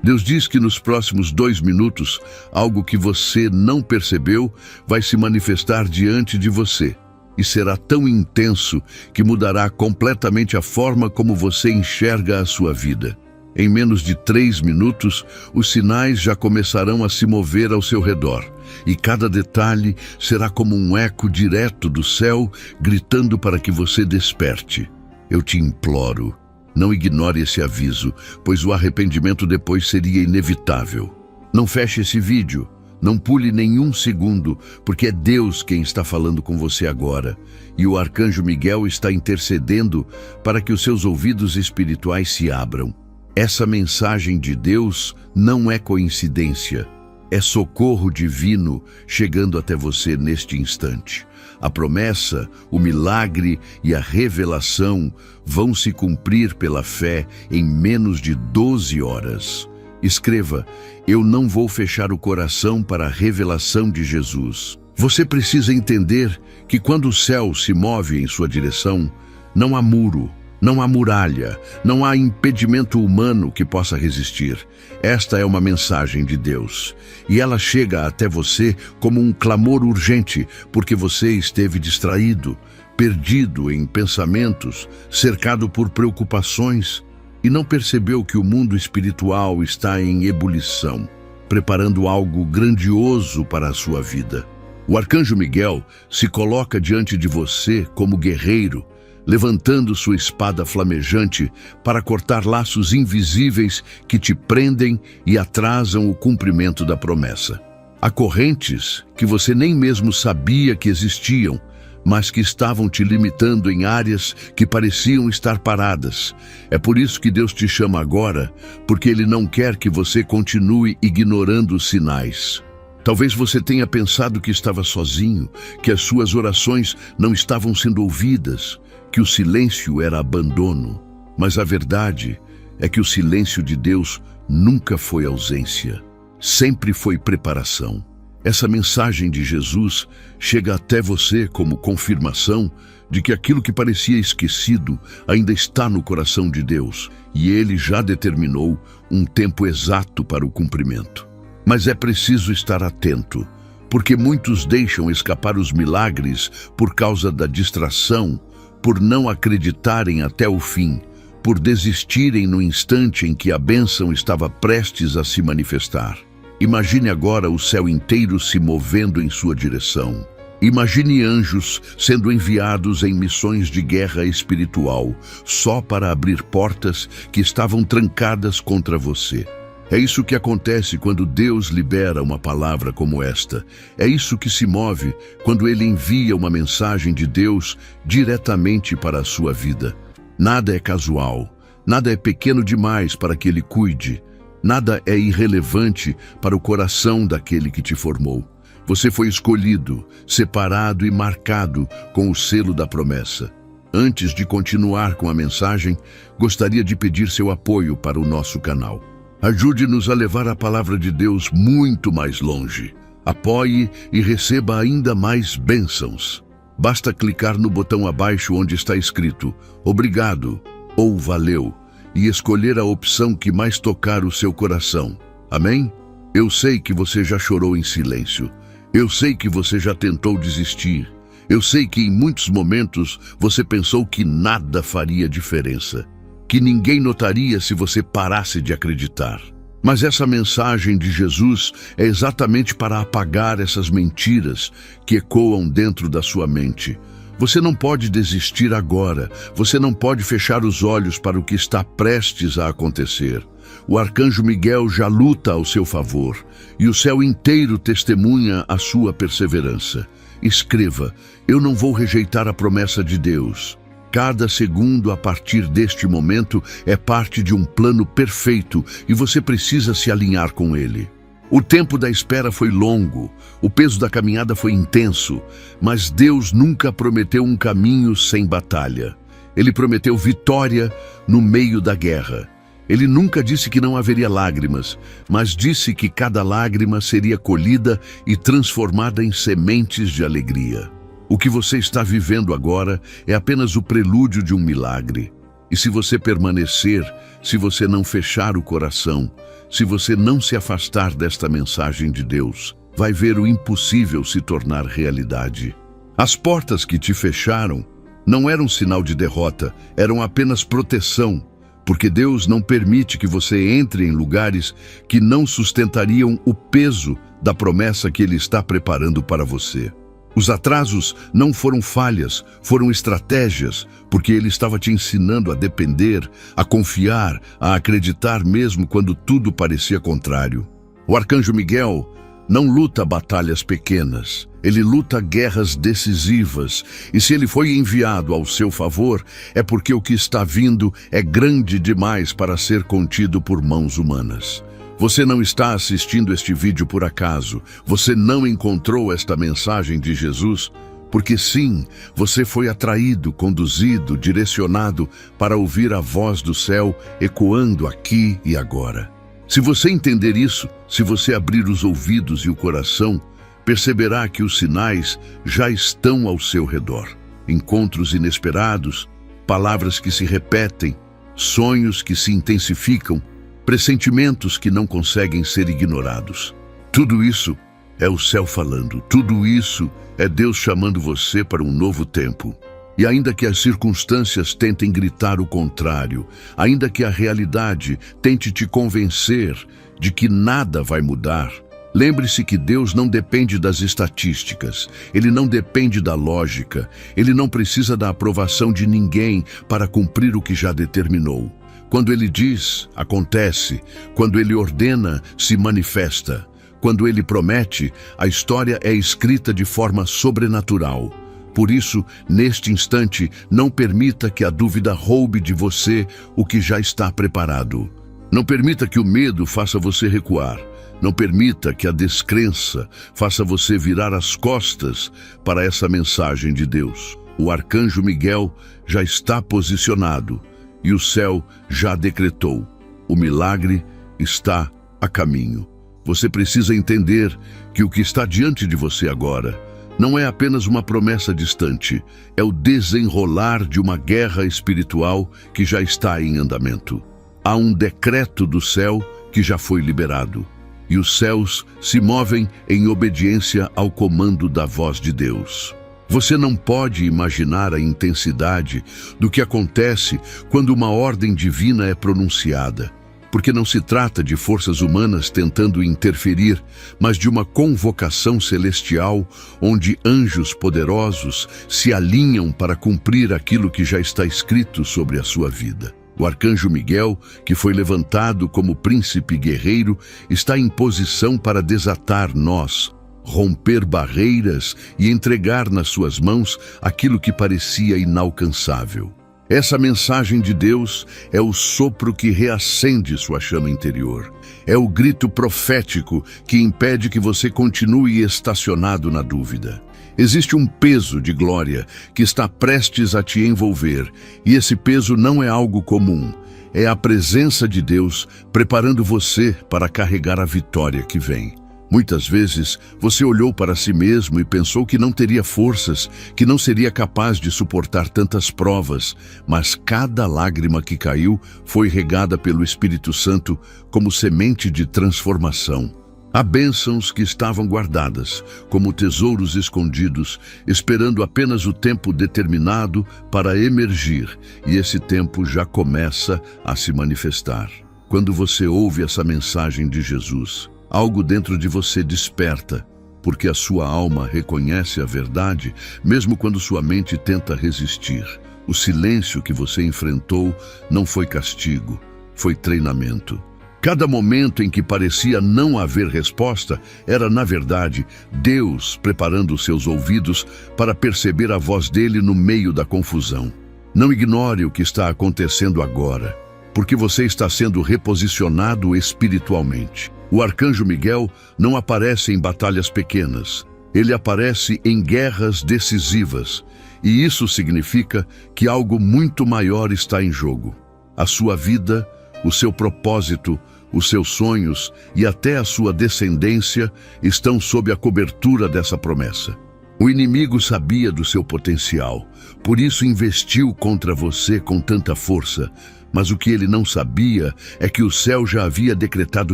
Deus diz que nos próximos 2 minutos, algo que você não percebeu vai se manifestar diante de você. E será tão intenso que mudará completamente a forma como você enxerga a sua vida. Em menos de 3 minutos, os sinais já começarão a se mover ao seu redor, e cada detalhe será como um eco direto do céu, gritando para que você desperte. Eu te imploro, não ignore esse aviso, pois o arrependimento depois seria inevitável. Não feche esse vídeo, não pule nenhum segundo, porque é Deus quem está falando com você agora, e o arcanjo Miguel está intercedendo para que os seus ouvidos espirituais se abram. Essa mensagem de Deus não é coincidência, é socorro divino chegando até você neste instante. A promessa, o milagre e a revelação vão se cumprir pela fé em menos de 12 horas. Escreva: eu não vou fechar o coração para a revelação de Jesus. Você precisa entender que quando o céu se move em sua direção, não há muro, não há muralha, não há impedimento humano que possa resistir. Esta é uma mensagem de Deus, e ela chega até você como um clamor urgente, porque você esteve distraído, perdido em pensamentos, cercado por preocupações, e não percebeu que o mundo espiritual está em ebulição, preparando algo grandioso para a sua vida. O arcanjo Miguel se coloca diante de você como guerreiro, levantando sua espada flamejante para cortar laços invisíveis que te prendem e atrasam o cumprimento da promessa. Há correntes que você nem mesmo sabia que existiam, mas que estavam te limitando em áreas que pareciam estar paradas. É por isso que Deus te chama agora, porque Ele não quer que você continue ignorando os sinais. Talvez você tenha pensado que estava sozinho, que as suas orações não estavam sendo ouvidas, que o silêncio era abandono, mas a verdade é que o silêncio de Deus nunca foi ausência, sempre foi preparação. Essa mensagem de Jesus chega até você como confirmação de que aquilo que parecia esquecido ainda está no coração de Deus, e Ele já determinou um tempo exato para o cumprimento. Mas é preciso estar atento, porque muitos deixam escapar os milagres por causa da distração, por não acreditarem até o fim, por desistirem no instante em que a bênção estava prestes a se manifestar. Imagine agora o céu inteiro se movendo em sua direção. Imagine anjos sendo enviados em missões de guerra espiritual, só para abrir portas que estavam trancadas contra você. É isso que acontece quando Deus libera uma palavra como esta. É isso que se move quando Ele envia uma mensagem de Deus diretamente para a sua vida. Nada é casual, nada é pequeno demais para que Ele cuide, nada é irrelevante para o coração daquele que te formou. Você foi escolhido, separado e marcado com o selo da promessa. Antes de continuar com a mensagem, gostaria de pedir seu apoio para o nosso canal. Ajude-nos a levar a palavra de Deus muito mais longe. Apoie e receba ainda mais bênçãos. Basta clicar no botão abaixo onde está escrito "Obrigado" ou "Valeu" e escolher a opção que mais tocar o seu coração. Amém? Eu sei que você já chorou em silêncio. Eu sei que você já tentou desistir. Eu sei que em muitos momentos você pensou que nada faria diferença, que ninguém notaria se você parasse de acreditar. Mas essa mensagem de Jesus é exatamente para apagar essas mentiras que ecoam dentro da sua mente. Você não pode desistir agora, você não pode fechar os olhos para o que está prestes a acontecer. O arcanjo Miguel já luta ao seu favor, e o céu inteiro testemunha a sua perseverança. Escreva: eu não vou rejeitar a promessa de Deus. Cada segundo a partir deste momento é parte de um plano perfeito e você precisa se alinhar com ele. O tempo da espera foi longo, o peso da caminhada foi intenso, mas Deus nunca prometeu um caminho sem batalha. Ele prometeu vitória no meio da guerra. Ele nunca disse que não haveria lágrimas, mas disse que cada lágrima seria colhida e transformada em sementes de alegria. O que você está vivendo agora é apenas o prelúdio de um milagre. E se você permanecer, se você não fechar o coração, se você não se afastar desta mensagem de Deus, vai ver o impossível se tornar realidade. As portas que te fecharam não eram sinal de derrota, eram apenas proteção, porque Deus não permite que você entre em lugares que não sustentariam o peso da promessa que Ele está preparando para você. Os atrasos não foram falhas, foram estratégias, porque Ele estava te ensinando a depender, a confiar, a acreditar mesmo quando tudo parecia contrário. O arcanjo Miguel não luta batalhas pequenas, ele luta guerras decisivas, e se ele foi enviado ao seu favor, é porque o que está vindo é grande demais para ser contido por mãos humanas. Você não está assistindo este vídeo por acaso, você não encontrou esta mensagem de Jesus, porque sim, você foi atraído, conduzido, direcionado para ouvir a voz do céu ecoando aqui e agora. Se você entender isso, se você abrir os ouvidos e o coração, perceberá que os sinais já estão ao seu redor. Encontros inesperados, palavras que se repetem, sonhos que se intensificam, pressentimentos que não conseguem ser ignorados. Tudo isso é o céu falando, tudo isso é Deus chamando você para um novo tempo. E ainda que as circunstâncias tentem gritar o contrário, ainda que a realidade tente te convencer de que nada vai mudar, lembre-se que Deus não depende das estatísticas, Ele não depende da lógica, Ele não precisa da aprovação de ninguém para cumprir o que já determinou. Quando Ele diz, acontece. Quando Ele ordena, se manifesta. Quando Ele promete, a história é escrita de forma sobrenatural. Por isso, neste instante, não permita que a dúvida roube de você o que já está preparado. Não permita que o medo faça você recuar. Não permita que a descrença faça você virar as costas para essa mensagem de Deus. O arcanjo Miguel já está posicionado e o céu já decretou. O milagre está a caminho. Você precisa entender que o que está diante de você agora não é apenas uma promessa distante, é o desenrolar de uma guerra espiritual que já está em andamento. Há um decreto do céu que já foi liberado, e os céus se movem em obediência ao comando da voz de Deus. Você não pode imaginar a intensidade do que acontece quando uma ordem divina é pronunciada, porque não se trata de forças humanas tentando interferir, mas de uma convocação celestial onde anjos poderosos se alinham para cumprir aquilo que já está escrito sobre a sua vida. O arcanjo Miguel, que foi levantado como príncipe guerreiro, está em posição para desatar nós, romper barreiras e entregar nas suas mãos aquilo que parecia inalcançável. Essa mensagem de Deus é o sopro que reacende sua chama interior. É o grito profético que impede que você continue estacionado na dúvida. Existe um peso de glória que está prestes a te envolver, e esse peso não é algo comum. É a presença de Deus preparando você para carregar a vitória que vem. Muitas vezes, você olhou para si mesmo e pensou que não teria forças, que não seria capaz de suportar tantas provas, mas cada lágrima que caiu foi regada pelo Espírito Santo como semente de transformação. Há bênçãos que estavam guardadas, como tesouros escondidos, esperando apenas o tempo determinado para emergir, e esse tempo já começa a se manifestar. Quando você ouve essa mensagem de Jesus, algo dentro de você desperta, porque a sua alma reconhece a verdade, mesmo quando sua mente tenta resistir. O silêncio que você enfrentou não foi castigo, foi treinamento. Cada momento em que parecia não haver resposta era, na verdade, Deus preparando os seus ouvidos para perceber a voz dele no meio da confusão. Não ignore o que está acontecendo agora, porque você está sendo reposicionado espiritualmente. O arcanjo Miguel não aparece em batalhas pequenas, ele aparece em guerras decisivas, e isso significa que algo muito maior está em jogo. A sua vida, o seu propósito, os seus sonhos e até a sua descendência estão sob a cobertura dessa promessa. O inimigo sabia do seu potencial, por isso investiu contra você com tanta força. Mas o que ele não sabia é que o céu já havia decretado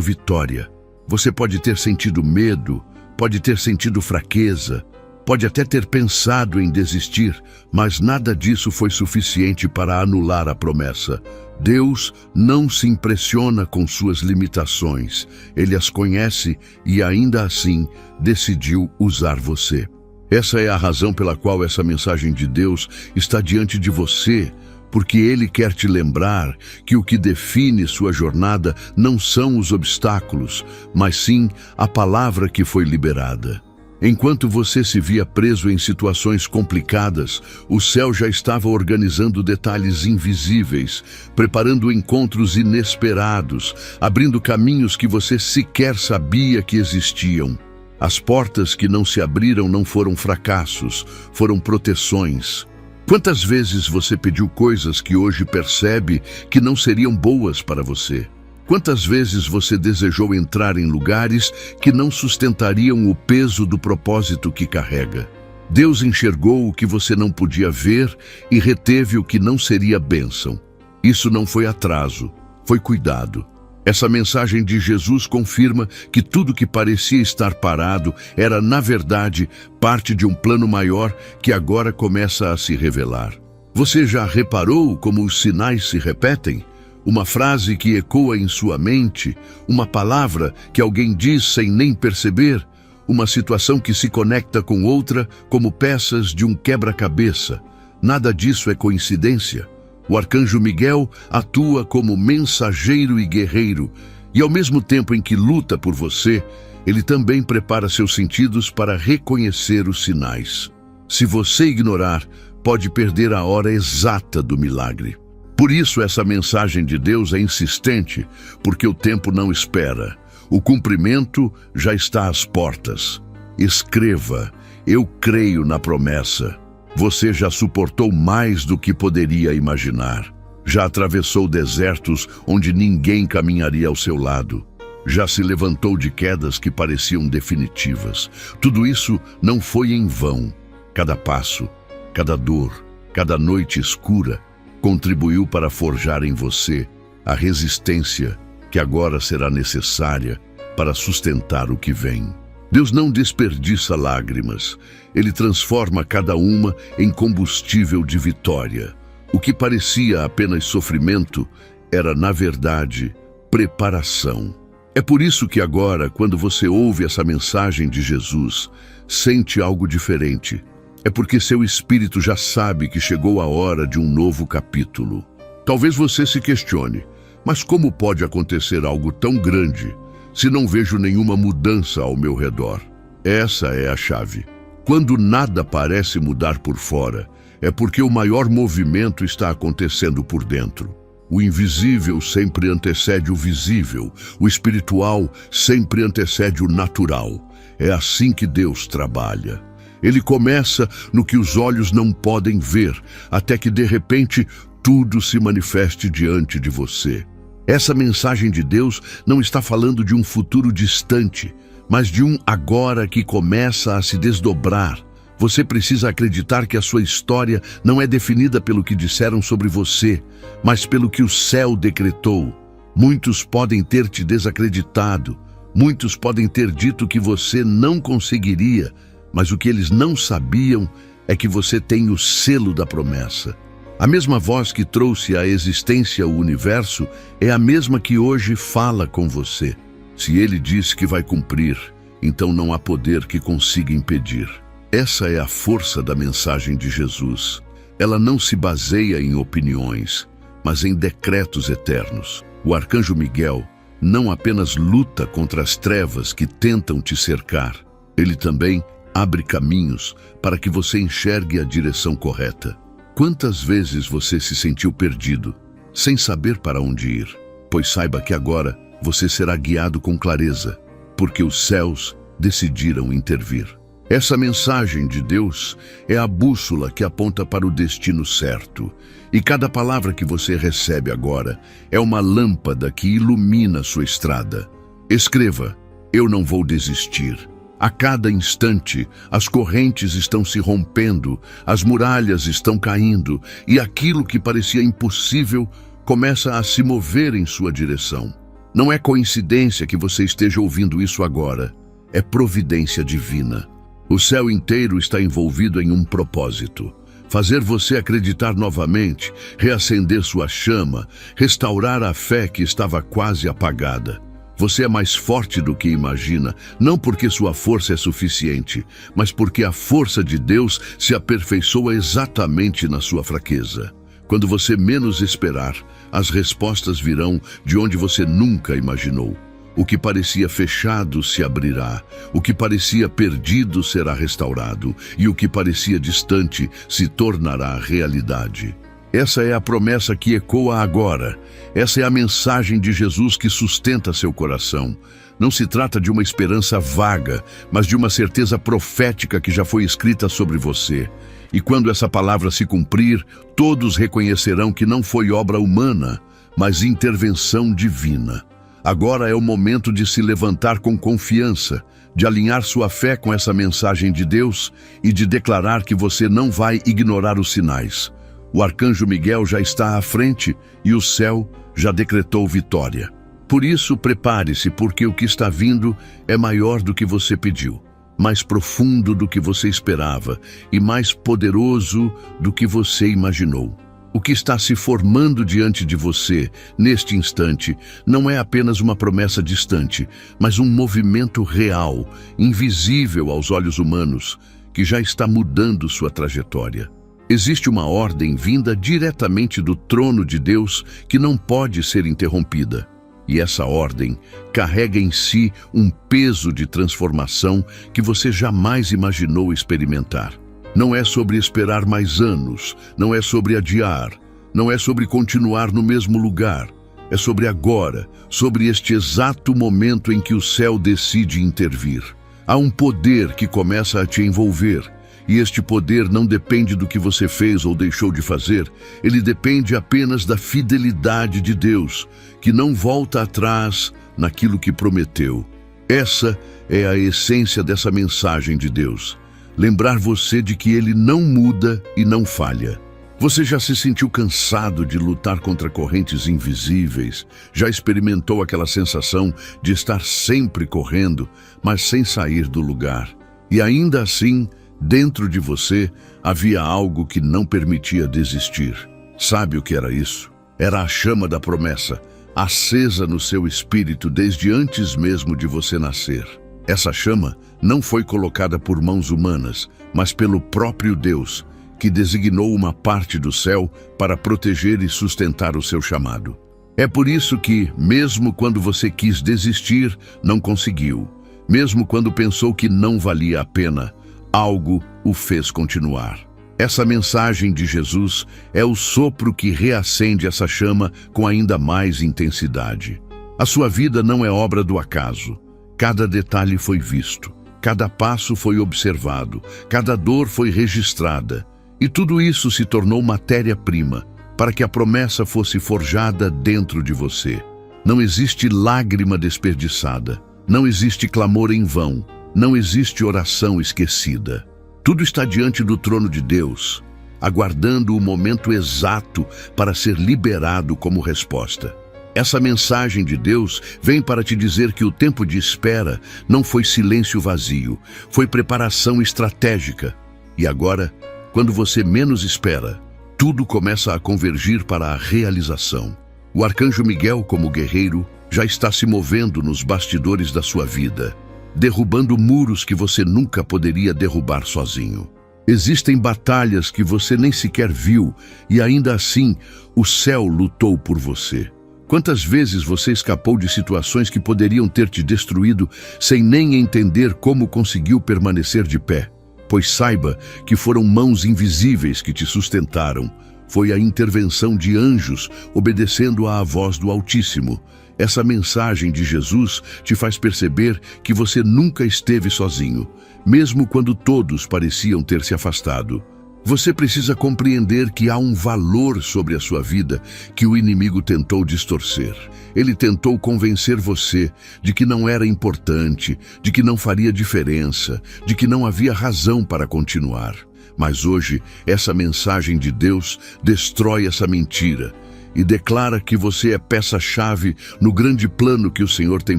vitória. Você pode ter sentido medo, pode ter sentido fraqueza, pode até ter pensado em desistir, mas nada disso foi suficiente para anular a promessa. Deus não se impressiona com suas limitações. Ele as conhece e ainda assim decidiu usar você. Essa é a razão pela qual essa mensagem de Deus está diante de você, porque Ele quer te lembrar que o que define sua jornada não são os obstáculos, mas sim a palavra que foi liberada. Enquanto você se via preso em situações complicadas, o céu já estava organizando detalhes invisíveis, preparando encontros inesperados, abrindo caminhos que você sequer sabia que existiam. As portas que não se abriram não foram fracassos, foram proteções. Quantas vezes você pediu coisas que hoje percebe que não seriam boas para você? Quantas vezes você desejou entrar em lugares que não sustentariam o peso do propósito que carrega? Deus enxergou o que você não podia ver e reteve o que não seria bênção. Isso não foi atraso, foi cuidado. Essa mensagem de Jesus confirma que tudo que parecia estar parado era, na verdade, parte de um plano maior que agora começa a se revelar. Você já reparou como os sinais se repetem? Uma frase que ecoa em sua mente, uma palavra que alguém diz sem nem perceber, uma situação que se conecta com outra como peças de um quebra-cabeça. Nada disso é coincidência. O arcanjo Miguel atua como mensageiro e guerreiro, e ao mesmo tempo em que luta por você, ele também prepara seus sentidos para reconhecer os sinais. Se você ignorar, pode perder a hora exata do milagre. Por isso essa mensagem de Deus é insistente, porque o tempo não espera. O cumprimento já está às portas. Escreva: eu creio na promessa. Você já suportou mais do que poderia imaginar. Já atravessou desertos onde ninguém caminharia ao seu lado. Já se levantou de quedas que pareciam definitivas. Tudo isso não foi em vão. Cada passo, cada dor, cada noite escura contribuiu para forjar em você a resistência que agora será necessária para sustentar o que vem. Deus não desperdiça lágrimas. Ele transforma cada uma em combustível de vitória. O que parecia apenas sofrimento era, na verdade, preparação. É por isso que agora, quando você ouve essa mensagem de Jesus, sente algo diferente. É porque seu espírito já sabe que chegou a hora de um novo capítulo. Talvez você se questione, mas como pode acontecer algo tão grande se não vejo nenhuma mudança ao meu redor? Essa é a chave. Quando nada parece mudar por fora, é porque o maior movimento está acontecendo por dentro. O invisível sempre antecede o visível, o espiritual sempre antecede o natural. É assim que Deus trabalha. Ele começa no que os olhos não podem ver, até que de repente tudo se manifeste diante de você. Essa mensagem de Deus não está falando de um futuro distante, mas de um agora que começa a se desdobrar. Você precisa acreditar que a sua história não é definida pelo que disseram sobre você, mas pelo que o céu decretou. Muitos podem ter te desacreditado, muitos podem ter dito que você não conseguiria, mas o que eles não sabiam é que você tem o selo da promessa. A mesma voz que trouxe à existência o universo é a mesma que hoje fala com você. Se ele disse que vai cumprir, então não há poder que consiga impedir. Essa é a força da mensagem de Jesus. Ela não se baseia em opiniões, mas em decretos eternos. O arcanjo Miguel não apenas luta contra as trevas que tentam te cercar, ele também abre caminhos para que você enxergue a direção correta. Quantas vezes você se sentiu perdido, sem saber para onde ir? Pois saiba que agora você será guiado com clareza, porque os céus decidiram intervir. Essa mensagem de Deus é a bússola que aponta para o destino certo. E cada palavra que você recebe agora é uma lâmpada que ilumina sua estrada. Escreva: eu não vou desistir. A cada instante, as correntes estão se rompendo, as muralhas estão caindo, e aquilo que parecia impossível começa a se mover em sua direção. Não é coincidência que você esteja ouvindo isso agora. É providência divina. O céu inteiro está envolvido em um propósito: fazer você acreditar novamente, reacender sua chama, restaurar a fé que estava quase apagada. Você é mais forte do que imagina, não porque sua força é suficiente, mas porque a força de Deus se aperfeiçoa exatamente na sua fraqueza. Quando você menos esperar, as respostas virão de onde você nunca imaginou. O que parecia fechado se abrirá, o que parecia perdido será restaurado, e o que parecia distante se tornará realidade. Essa é a promessa que ecoa agora. Essa é a mensagem de Jesus que sustenta seu coração. Não se trata de uma esperança vaga, mas de uma certeza profética que já foi escrita sobre você. E quando essa palavra se cumprir, todos reconhecerão que não foi obra humana, mas intervenção divina. Agora é o momento de se levantar com confiança, de alinhar sua fé com essa mensagem de Deus e de declarar que você não vai ignorar os sinais. O arcanjo Miguel já está à frente e o céu já decretou vitória. Por isso, prepare-se, porque o que está vindo é maior do que você pediu, mais profundo do que você esperava e mais poderoso do que você imaginou. O que está se formando diante de você, neste instante, não é apenas uma promessa distante, mas um movimento real, invisível aos olhos humanos, que já está mudando sua trajetória. Existe uma ordem vinda diretamente do trono de Deus que não pode ser interrompida. E essa ordem carrega em si um peso de transformação que você jamais imaginou experimentar. Não é sobre esperar mais anos, não é sobre adiar, não é sobre continuar no mesmo lugar. É sobre agora, sobre este exato momento em que o céu decide intervir. Há um poder que começa a te envolver, e este poder não depende do que você fez ou deixou de fazer, ele depende apenas da fidelidade de Deus, que não volta atrás naquilo que prometeu. Essa é a essência dessa mensagem de Deus. Lembrar você de que Ele não muda e não falha. Você já se sentiu cansado de lutar contra correntes invisíveis? Já experimentou aquela sensação de estar sempre correndo, mas sem sair do lugar? E ainda assim, dentro de você, havia algo que não permitia desistir. Sabe o que era isso? Era a chama da promessa, acesa no seu espírito desde antes mesmo de você nascer. Essa chama não foi colocada por mãos humanas, mas pelo próprio Deus, que designou uma parte do céu para proteger e sustentar o seu chamado. É por isso que, mesmo quando você quis desistir, não conseguiu. Mesmo quando pensou que não valia a pena, algo o fez continuar. Essa mensagem de Jesus é o sopro que reacende essa chama com ainda mais intensidade. A sua vida não é obra do acaso. Cada detalhe foi visto, cada passo foi observado, cada dor foi registrada. E tudo isso se tornou matéria-prima para que a promessa fosse forjada dentro de você. Não existe lágrima desperdiçada, não existe clamor em vão, não existe oração esquecida. Tudo está diante do trono de Deus, aguardando o momento exato para ser liberado como resposta. Essa mensagem de Deus vem para te dizer que o tempo de espera não foi silêncio vazio, foi preparação estratégica. E agora, quando você menos espera, tudo começa a convergir para a realização. O arcanjo Miguel, como guerreiro, já está se movendo nos bastidores da sua vida, derrubando muros que você nunca poderia derrubar sozinho. Existem batalhas que você nem sequer viu e ainda assim o céu lutou por você. Quantas vezes você escapou de situações que poderiam ter te destruído sem nem entender como conseguiu permanecer de pé? Pois saiba que foram mãos invisíveis que te sustentaram. Foi a intervenção de anjos obedecendo à voz do Altíssimo. Essa mensagem de Jesus te faz perceber que você nunca esteve sozinho, mesmo quando todos pareciam ter se afastado. Você precisa compreender que há um valor sobre a sua vida que o inimigo tentou distorcer. Ele tentou convencer você de que não era importante, de que não faria diferença, de que não havia razão para continuar. Mas hoje, essa mensagem de Deus destrói essa mentira e declara que você é peça-chave no grande plano que o Senhor tem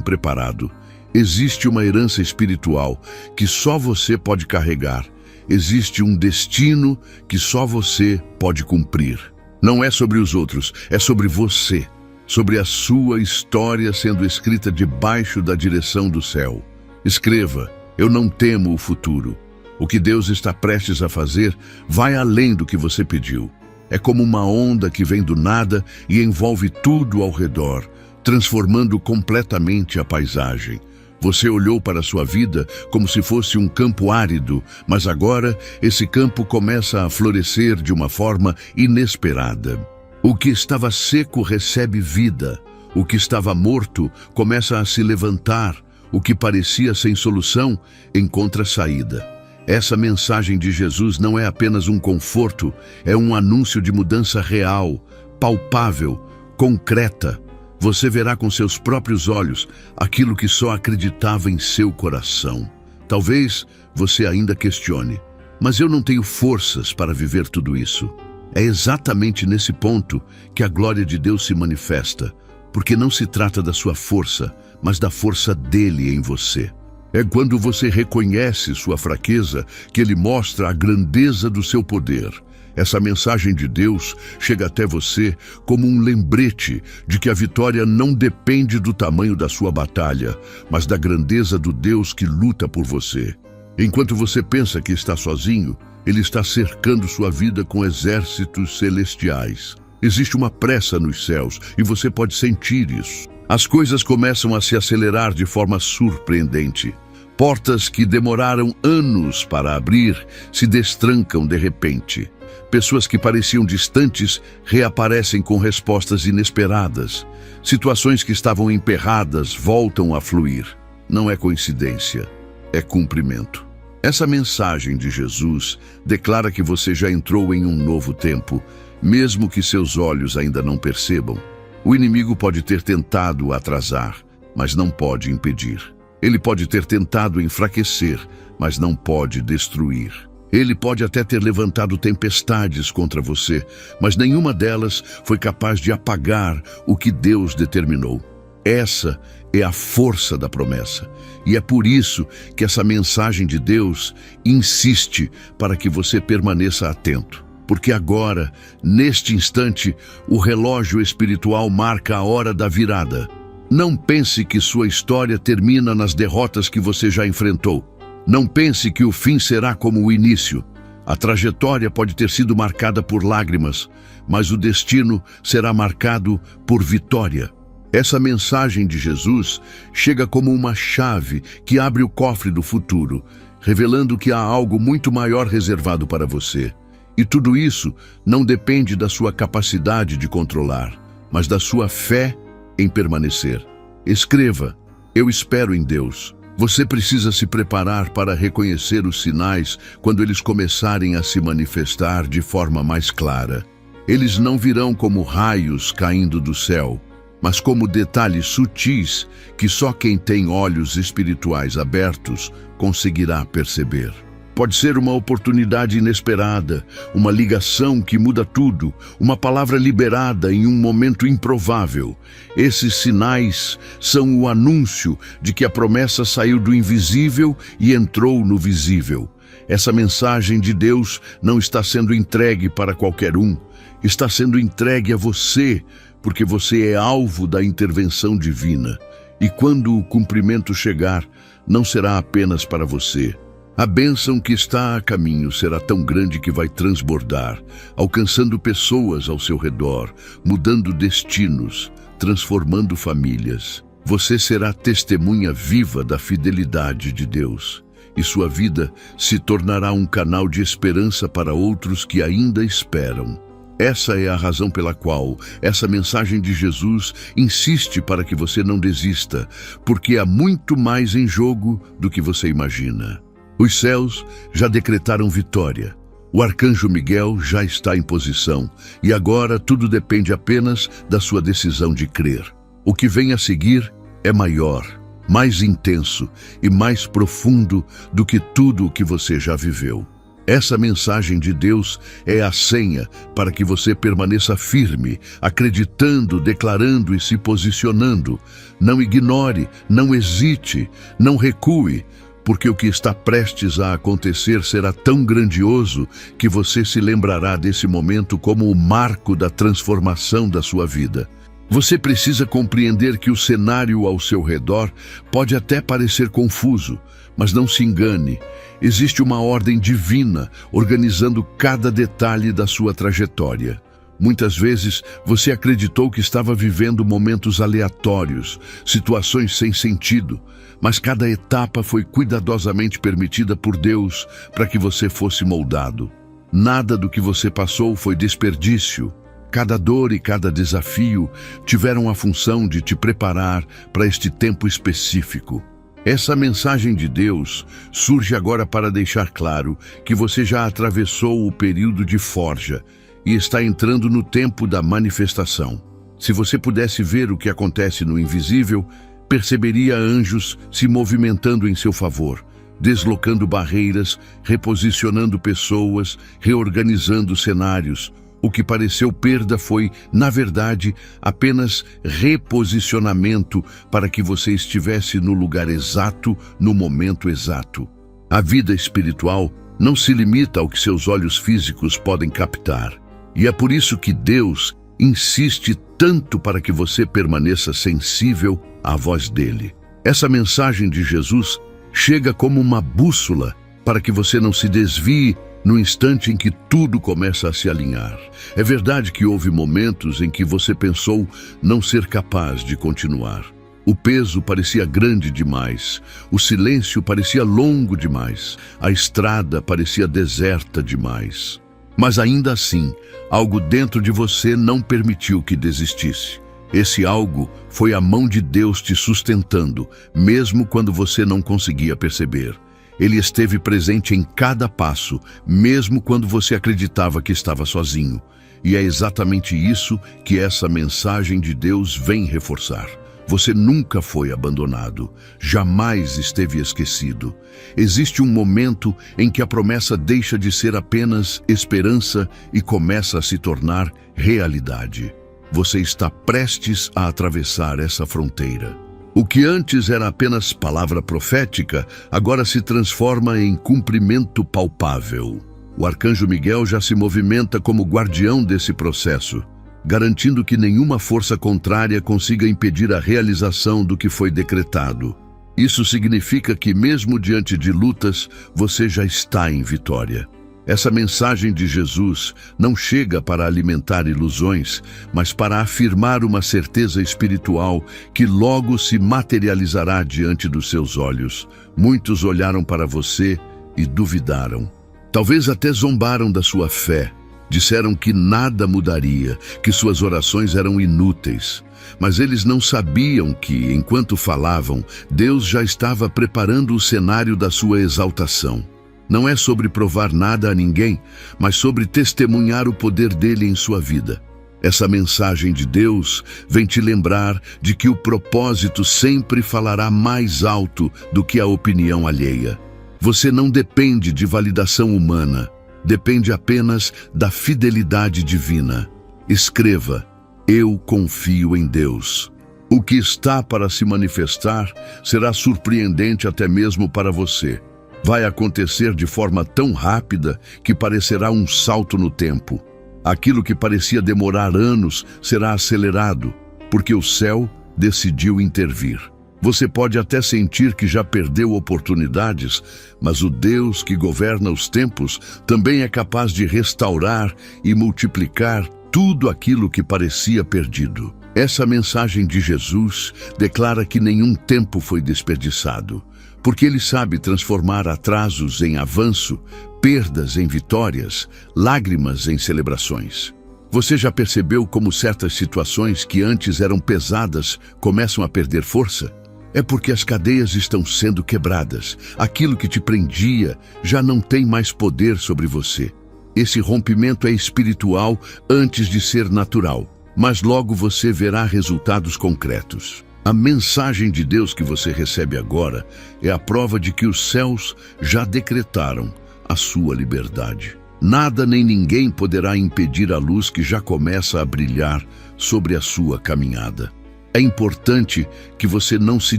preparado. Existe uma herança espiritual que só você pode carregar. Existe um destino que só você pode cumprir. Não é sobre os outros, é sobre você, sobre a sua história sendo escrita debaixo da direção do céu. Escreva: eu não temo o futuro. O que Deus está prestes a fazer vai além do que você pediu. É como uma onda que vem do nada e envolve tudo ao redor, transformando completamente a paisagem. Você olhou para a sua vida como se fosse um campo árido, mas agora esse campo começa a florescer de uma forma inesperada. O que estava seco recebe vida. O que estava morto começa a se levantar. O que parecia sem solução encontra saída. Essa mensagem de Jesus não é apenas um conforto, é um anúncio de mudança real, palpável, concreta. Você verá com seus próprios olhos aquilo que só acreditava em seu coração. Talvez você ainda questione: mas eu não tenho forças para viver tudo isso. É exatamente nesse ponto que a glória de Deus se manifesta, porque não se trata da sua força, mas da força dele em você. É quando você reconhece sua fraqueza que ele mostra a grandeza do seu poder. Essa mensagem de Deus chega até você como um lembrete de que a vitória não depende do tamanho da sua batalha, mas da grandeza do Deus que luta por você. Enquanto você pensa que está sozinho, ele está cercando sua vida com exércitos celestiais. Existe uma pressa nos céus e você pode sentir isso. As coisas começam a se acelerar de forma surpreendente. Portas que demoraram anos para abrir se destrancam de repente. Pessoas que pareciam distantes reaparecem com respostas inesperadas. Situações que estavam emperradas voltam a fluir. Não é coincidência, é cumprimento. Essa mensagem de Jesus declara que você já entrou em um novo tempo, mesmo que seus olhos ainda não percebam. O inimigo pode ter tentado atrasar, mas não pode impedir. Ele pode ter tentado enfraquecer, mas não pode destruir. Ele pode até ter levantado tempestades contra você, mas nenhuma delas foi capaz de apagar o que Deus determinou. Essa é a força da promessa. E é por isso que essa mensagem de Deus insiste para que você permaneça atento. Porque agora, neste instante, o relógio espiritual marca a hora da virada. Não pense que sua história termina nas derrotas que você já enfrentou. Não pense que o fim será como o início. A trajetória pode ter sido marcada por lágrimas, mas o destino será marcado por vitória. Essa mensagem de Jesus chega como uma chave que abre o cofre do futuro, revelando que há algo muito maior reservado para você. E tudo isso não depende da sua capacidade de controlar, mas da sua fé em permanecer. Escreva: eu espero em Deus. Você precisa se preparar para reconhecer os sinais quando eles começarem a se manifestar de forma mais clara. Eles não virão como raios caindo do céu, mas como detalhes sutis que só quem tem olhos espirituais abertos conseguirá perceber. Pode ser uma oportunidade inesperada, uma ligação que muda tudo, uma palavra liberada em um momento improvável. Esses sinais são o anúncio de que a promessa saiu do invisível e entrou no visível. Essa mensagem de Deus não está sendo entregue para qualquer um, está sendo entregue a você, porque você é alvo da intervenção divina. E quando o cumprimento chegar, não será apenas para você. A bênção que está a caminho será tão grande que vai transbordar, alcançando pessoas ao seu redor, mudando destinos, transformando famílias. Você será testemunha viva da fidelidade de Deus, e sua vida se tornará um canal de esperança para outros que ainda esperam. Essa é a razão pela qual essa mensagem de Jesus insiste para que você não desista, porque há muito mais em jogo do que você imagina. Os céus já decretaram vitória. O arcanjo Miguel já está em posição e agora tudo depende apenas da sua decisão de crer. O que vem a seguir é maior, mais intenso e mais profundo do que tudo o que você já viveu. Essa mensagem de Deus é a senha para que você permaneça firme, acreditando, declarando e se posicionando. Não ignore, não hesite, não recue, porque o que está prestes a acontecer será tão grandioso que você se lembrará desse momento como o marco da transformação da sua vida. Você precisa compreender que o cenário ao seu redor pode até parecer confuso, mas não se engane. Existe uma ordem divina organizando cada detalhe da sua trajetória. Muitas vezes você acreditou que estava vivendo momentos aleatórios, situações sem sentido, mas cada etapa foi cuidadosamente permitida por Deus para que você fosse moldado. Nada do que você passou foi desperdício. Cada dor e cada desafio tiveram a função de te preparar para este tempo específico. Essa mensagem de Deus surge agora para deixar claro que você já atravessou o período de forja e está entrando no tempo da manifestação. Se você pudesse ver o que acontece no invisível, perceberia anjos se movimentando em seu favor, deslocando barreiras, reposicionando pessoas, reorganizando cenários. O que pareceu perda foi, na verdade, apenas reposicionamento para que você estivesse no lugar exato, no momento exato. A vida espiritual não se limita ao que seus olhos físicos podem captar. E é por isso que Deus insiste tanto para que você permaneça sensível à voz dele. Essa mensagem de Jesus chega como uma bússola para que você não se desvie no instante em que tudo começa a se alinhar. É verdade que houve momentos em que você pensou não ser capaz de continuar. O peso parecia grande demais, o silêncio parecia longo demais, a estrada parecia deserta demais. Mas ainda assim, algo dentro de você não permitiu que desistisse. Esse algo foi a mão de Deus te sustentando, mesmo quando você não conseguia perceber. Ele esteve presente em cada passo, mesmo quando você acreditava que estava sozinho. E é exatamente isso que essa mensagem de Deus vem reforçar. Você nunca foi abandonado, jamais esteve esquecido. Existe um momento em que a promessa deixa de ser apenas esperança e começa a se tornar realidade. Você está prestes a atravessar essa fronteira. O que antes era apenas palavra profética, agora se transforma em cumprimento palpável. O arcanjo Miguel já se movimenta como guardião desse processo, garantindo que nenhuma força contrária consiga impedir a realização do que foi decretado. Isso significa que, mesmo diante de lutas, você já está em vitória. Essa mensagem de Jesus não chega para alimentar ilusões, mas para afirmar uma certeza espiritual que logo se materializará diante dos seus olhos. Muitos olharam para você e duvidaram. Talvez até zombaram da sua fé. Disseram que nada mudaria, que suas orações eram inúteis. Mas eles não sabiam que, enquanto falavam, Deus já estava preparando o cenário da sua exaltação. Não é sobre provar nada a ninguém, mas sobre testemunhar o poder dele em sua vida. Essa mensagem de Deus vem te lembrar de que o propósito sempre falará mais alto do que a opinião alheia. Você não depende de validação humana, depende apenas da fidelidade divina. Escreva: eu confio em Deus. O que está para se manifestar será surpreendente até mesmo para você. Vai acontecer de forma tão rápida que parecerá um salto no tempo. Aquilo que parecia demorar anos será acelerado, porque o céu decidiu intervir. Você pode até sentir que já perdeu oportunidades, mas o Deus que governa os tempos também é capaz de restaurar e multiplicar tudo aquilo que parecia perdido. Essa mensagem de Jesus declara que nenhum tempo foi desperdiçado, porque ele sabe transformar atrasos em avanço, perdas em vitórias, lágrimas em celebrações. Você já percebeu como certas situações que antes eram pesadas começam a perder força? É porque as cadeias estão sendo quebradas. Aquilo que te prendia já não tem mais poder sobre você. Esse rompimento é espiritual antes de ser natural, mas logo você verá resultados concretos. A mensagem de Deus que você recebe agora é a prova de que os céus já decretaram a sua liberdade. Nada nem ninguém poderá impedir a luz que já começa a brilhar sobre a sua caminhada. É importante que você não se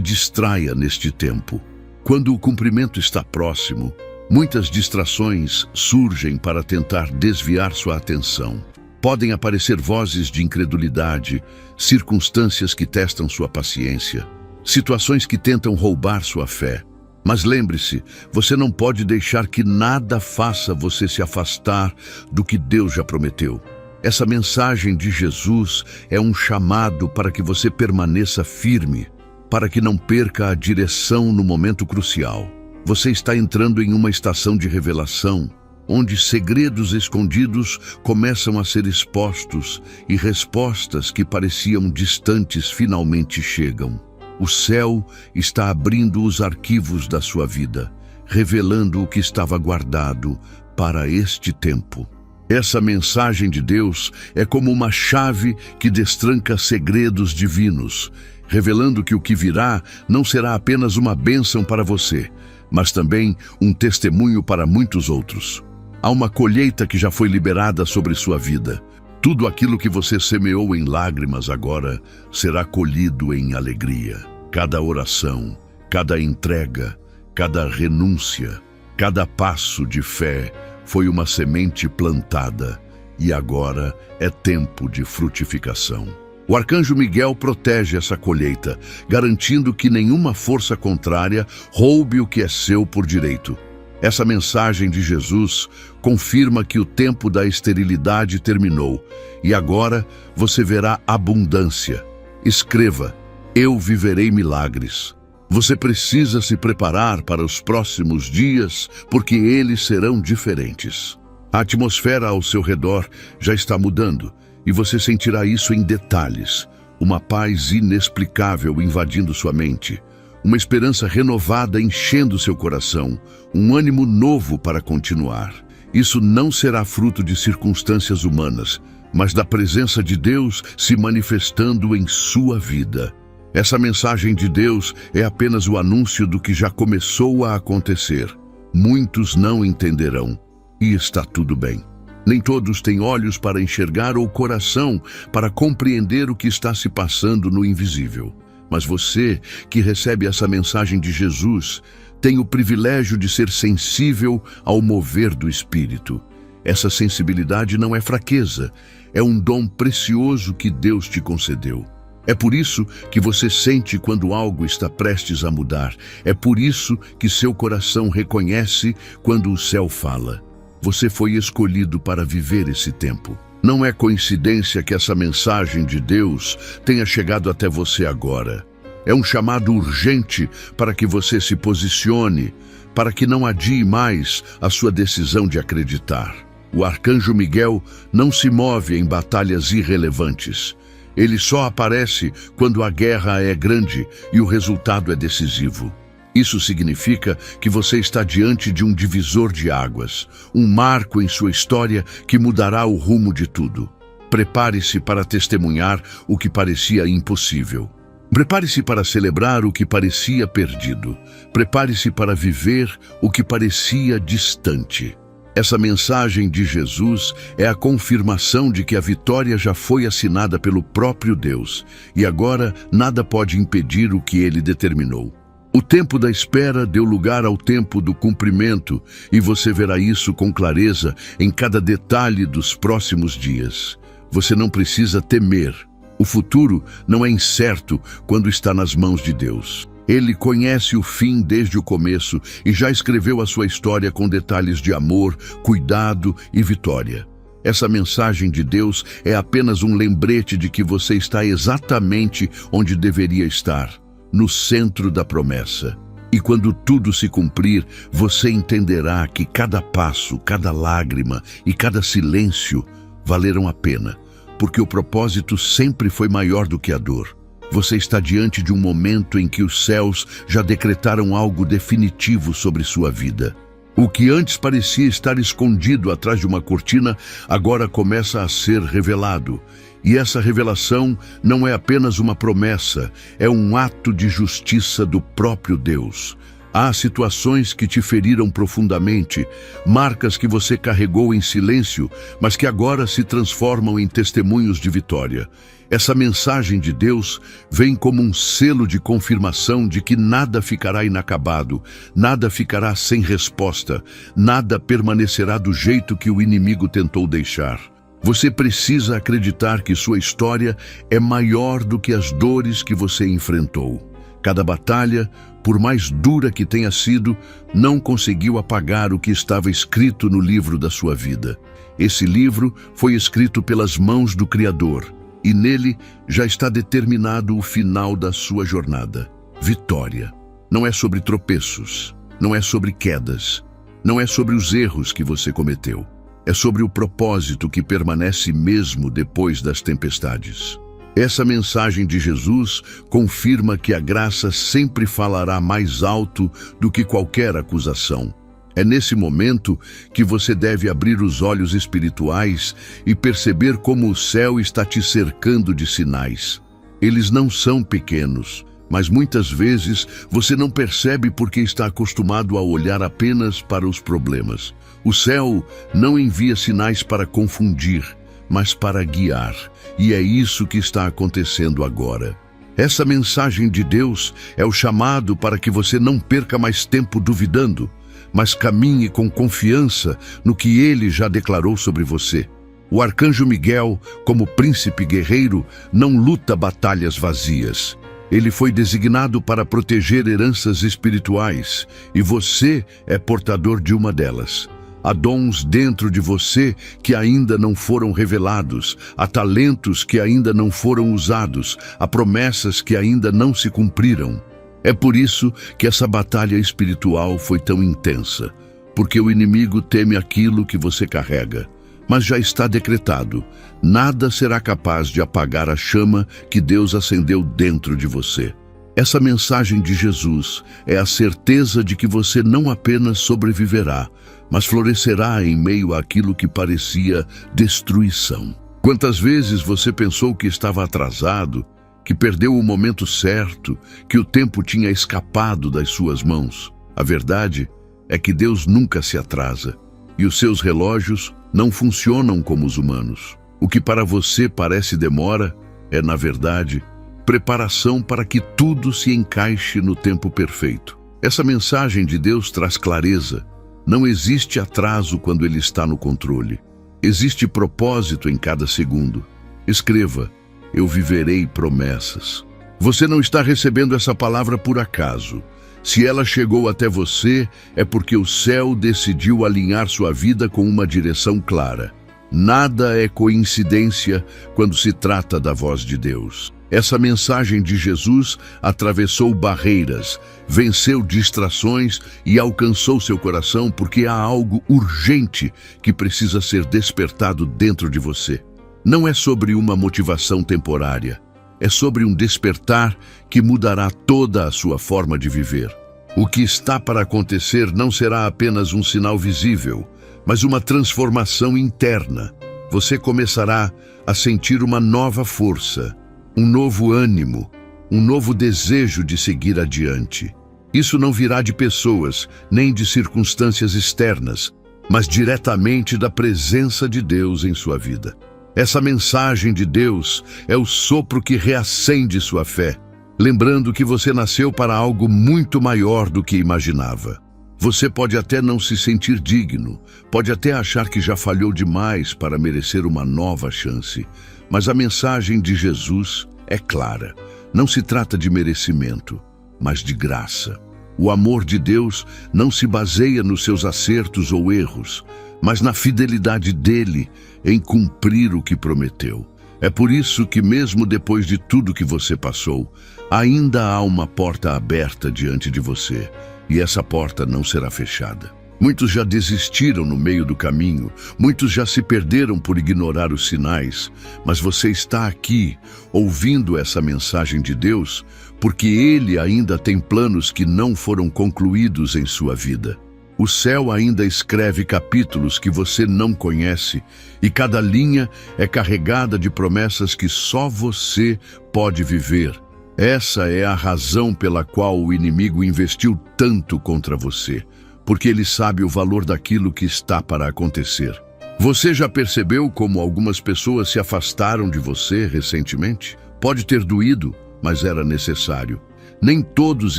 distraia neste tempo. Quando o cumprimento está próximo, muitas distrações surgem para tentar desviar sua atenção. Podem aparecer vozes de incredulidade, circunstâncias que testam sua paciência, situações que tentam roubar sua fé. Mas lembre-se, você não pode deixar que nada faça você se afastar do que Deus já prometeu. Essa mensagem de Jesus é um chamado para que você permaneça firme, para que não perca a direção no momento crucial. Você está entrando em uma estação de revelação, onde segredos escondidos começam a ser expostos e respostas que pareciam distantes finalmente chegam. O céu está abrindo os arquivos da sua vida, revelando o que estava guardado para este tempo. Essa mensagem de Deus é como uma chave que destranca segredos divinos, revelando que o que virá não será apenas uma bênção para você, mas também um testemunho para muitos outros. Há uma colheita que já foi liberada sobre sua vida. Tudo aquilo que você semeou em lágrimas agora será colhido em alegria. Cada oração, cada entrega, cada renúncia, cada passo de fé foi uma semente plantada e agora é tempo de frutificação. O arcanjo Miguel protege essa colheita, garantindo que nenhuma força contrária roube o que é seu por direito. Essa mensagem de Jesus confirma que o tempo da esterilidade terminou e agora você verá abundância. Escreva: eu viverei milagres. Você precisa se preparar para os próximos dias, porque eles serão diferentes. A atmosfera ao seu redor já está mudando e você sentirá isso em detalhes. Uma paz inexplicável invadindo sua mente. Uma esperança renovada enchendo seu coração, um ânimo novo para continuar. Isso não será fruto de circunstâncias humanas, mas da presença de Deus se manifestando em sua vida. Essa mensagem de Deus é apenas o anúncio do que já começou a acontecer. Muitos não entenderão, e está tudo bem. Nem todos têm olhos para enxergar ou coração para compreender o que está se passando no invisível. Mas você, que recebe essa mensagem de Jesus, tem o privilégio de ser sensível ao mover do Espírito. Essa sensibilidade não é fraqueza, é um dom precioso que Deus te concedeu. É por isso que você sente quando algo está prestes a mudar. É por isso que seu coração reconhece quando o céu fala. Você foi escolhido para viver esse tempo. Não é coincidência que essa mensagem de Deus tenha chegado até você agora. É um chamado urgente para que você se posicione, para que não adie mais a sua decisão de acreditar. O arcanjo Miguel não se move em batalhas irrelevantes. Ele só aparece quando a guerra é grande e o resultado é decisivo. Isso significa que você está diante de um divisor de águas, um marco em sua história que mudará o rumo de tudo. Prepare-se para testemunhar o que parecia impossível. Prepare-se para celebrar o que parecia perdido. Prepare-se para viver o que parecia distante. Essa mensagem de Jesus é a confirmação de que a vitória já foi assinada pelo próprio Deus e agora nada pode impedir o que ele determinou. O tempo da espera deu lugar ao tempo do cumprimento e você verá isso com clareza em cada detalhe dos próximos dias. Você não precisa temer. O futuro não é incerto quando está nas mãos de Deus. Ele conhece o fim desde o começo e já escreveu a sua história com detalhes de amor, cuidado e vitória. Essa mensagem de Deus é apenas um lembrete de que você está exatamente onde deveria estar, no centro da promessa. E quando tudo se cumprir, você entenderá que cada passo, cada lágrima e cada silêncio valeram a pena, porque o propósito sempre foi maior do que a dor. Você está diante de um momento em que os céus já decretaram algo definitivo sobre sua vida. O que antes parecia estar escondido atrás de uma cortina, agora começa a ser revelado. E essa revelação não é apenas uma promessa, é um ato de justiça do próprio Deus. Há situações que te feriram profundamente, marcas que você carregou em silêncio, mas que agora se transformam em testemunhos de vitória. Essa mensagem de Deus vem como um selo de confirmação de que nada ficará inacabado, nada ficará sem resposta, nada permanecerá do jeito que o inimigo tentou deixar. Você precisa acreditar que sua história é maior do que as dores que você enfrentou. Cada batalha, por mais dura que tenha sido, não conseguiu apagar o que estava escrito no livro da sua vida. Esse livro foi escrito pelas mãos do Criador, e nele já está determinado o final da sua jornada. Vitória. Não é sobre tropeços, não é sobre quedas, não é sobre os erros que você cometeu. É sobre o propósito que permanece mesmo depois das tempestades. Essa mensagem de Jesus confirma que a graça sempre falará mais alto do que qualquer acusação. É nesse momento que você deve abrir os olhos espirituais e perceber como o céu está te cercando de sinais. Eles não são pequenos, mas muitas vezes você não percebe porque está acostumado a olhar apenas para os problemas. O céu não envia sinais para confundir, mas para guiar. E é isso que está acontecendo agora. Essa mensagem de Deus é o chamado para que você não perca mais tempo duvidando, mas caminhe com confiança no que Ele já declarou sobre você. O arcanjo Miguel, como príncipe guerreiro, não luta batalhas vazias. Ele foi designado para proteger heranças espirituais, e você é portador de uma delas. Há dons dentro de você que ainda não foram revelados, há talentos que ainda não foram usados, há promessas que ainda não se cumpriram. É por isso que essa batalha espiritual foi tão intensa, porque o inimigo teme aquilo que você carrega. Mas já está decretado, nada será capaz de apagar a chama que Deus acendeu dentro de você. Essa mensagem de Jesus é a certeza de que você não apenas sobreviverá, mas florescerá em meio àquilo que parecia destruição. Quantas vezes você pensou que estava atrasado, que perdeu o momento certo, que o tempo tinha escapado das suas mãos? A verdade é que Deus nunca se atrasa, e os seus relógios não funcionam como os humanos. O que para você parece demora é, na verdade, preparação para que tudo se encaixe no tempo perfeito. Essa mensagem de Deus traz clareza. Não existe atraso quando Ele está no controle. Existe propósito em cada segundo. Escreva: eu viverei promessas. Você não está recebendo essa palavra por acaso. Se ela chegou até você, é porque o céu decidiu alinhar sua vida com uma direção clara. Nada é coincidência quando se trata da voz de Deus. Essa mensagem de Jesus atravessou barreiras, venceu distrações e alcançou seu coração porque há algo urgente que precisa ser despertado dentro de você. Não é sobre uma motivação temporária, é sobre um despertar que mudará toda a sua forma de viver. O que está para acontecer não será apenas um sinal visível, mas uma transformação interna. Você começará a sentir uma nova força, um novo ânimo, um novo desejo de seguir adiante. Isso não virá de pessoas, nem de circunstâncias externas, mas diretamente da presença de Deus em sua vida. Essa mensagem de Deus é o sopro que reacende sua fé, lembrando que você nasceu para algo muito maior do que imaginava. Você pode até não se sentir digno, pode até achar que já falhou demais para merecer uma nova chance, mas a mensagem de Jesus é clara. Não se trata de merecimento, mas de graça. O amor de Deus não se baseia nos seus acertos ou erros, mas na fidelidade dele em cumprir o que prometeu. É por isso que, mesmo depois de tudo que você passou, ainda há uma porta aberta diante de você, e essa porta não será fechada. Muitos já desistiram no meio do caminho, muitos já se perderam por ignorar os sinais, mas você está aqui, ouvindo essa mensagem de Deus, porque Ele ainda tem planos que não foram concluídos em sua vida. O céu ainda escreve capítulos que você não conhece, e cada linha é carregada de promessas que só você pode viver. Essa é a razão pela qual o inimigo investiu tanto contra você, porque ele sabe o valor daquilo que está para acontecer. Você já percebeu como algumas pessoas se afastaram de você recentemente? Pode ter doído, mas era necessário. Nem todos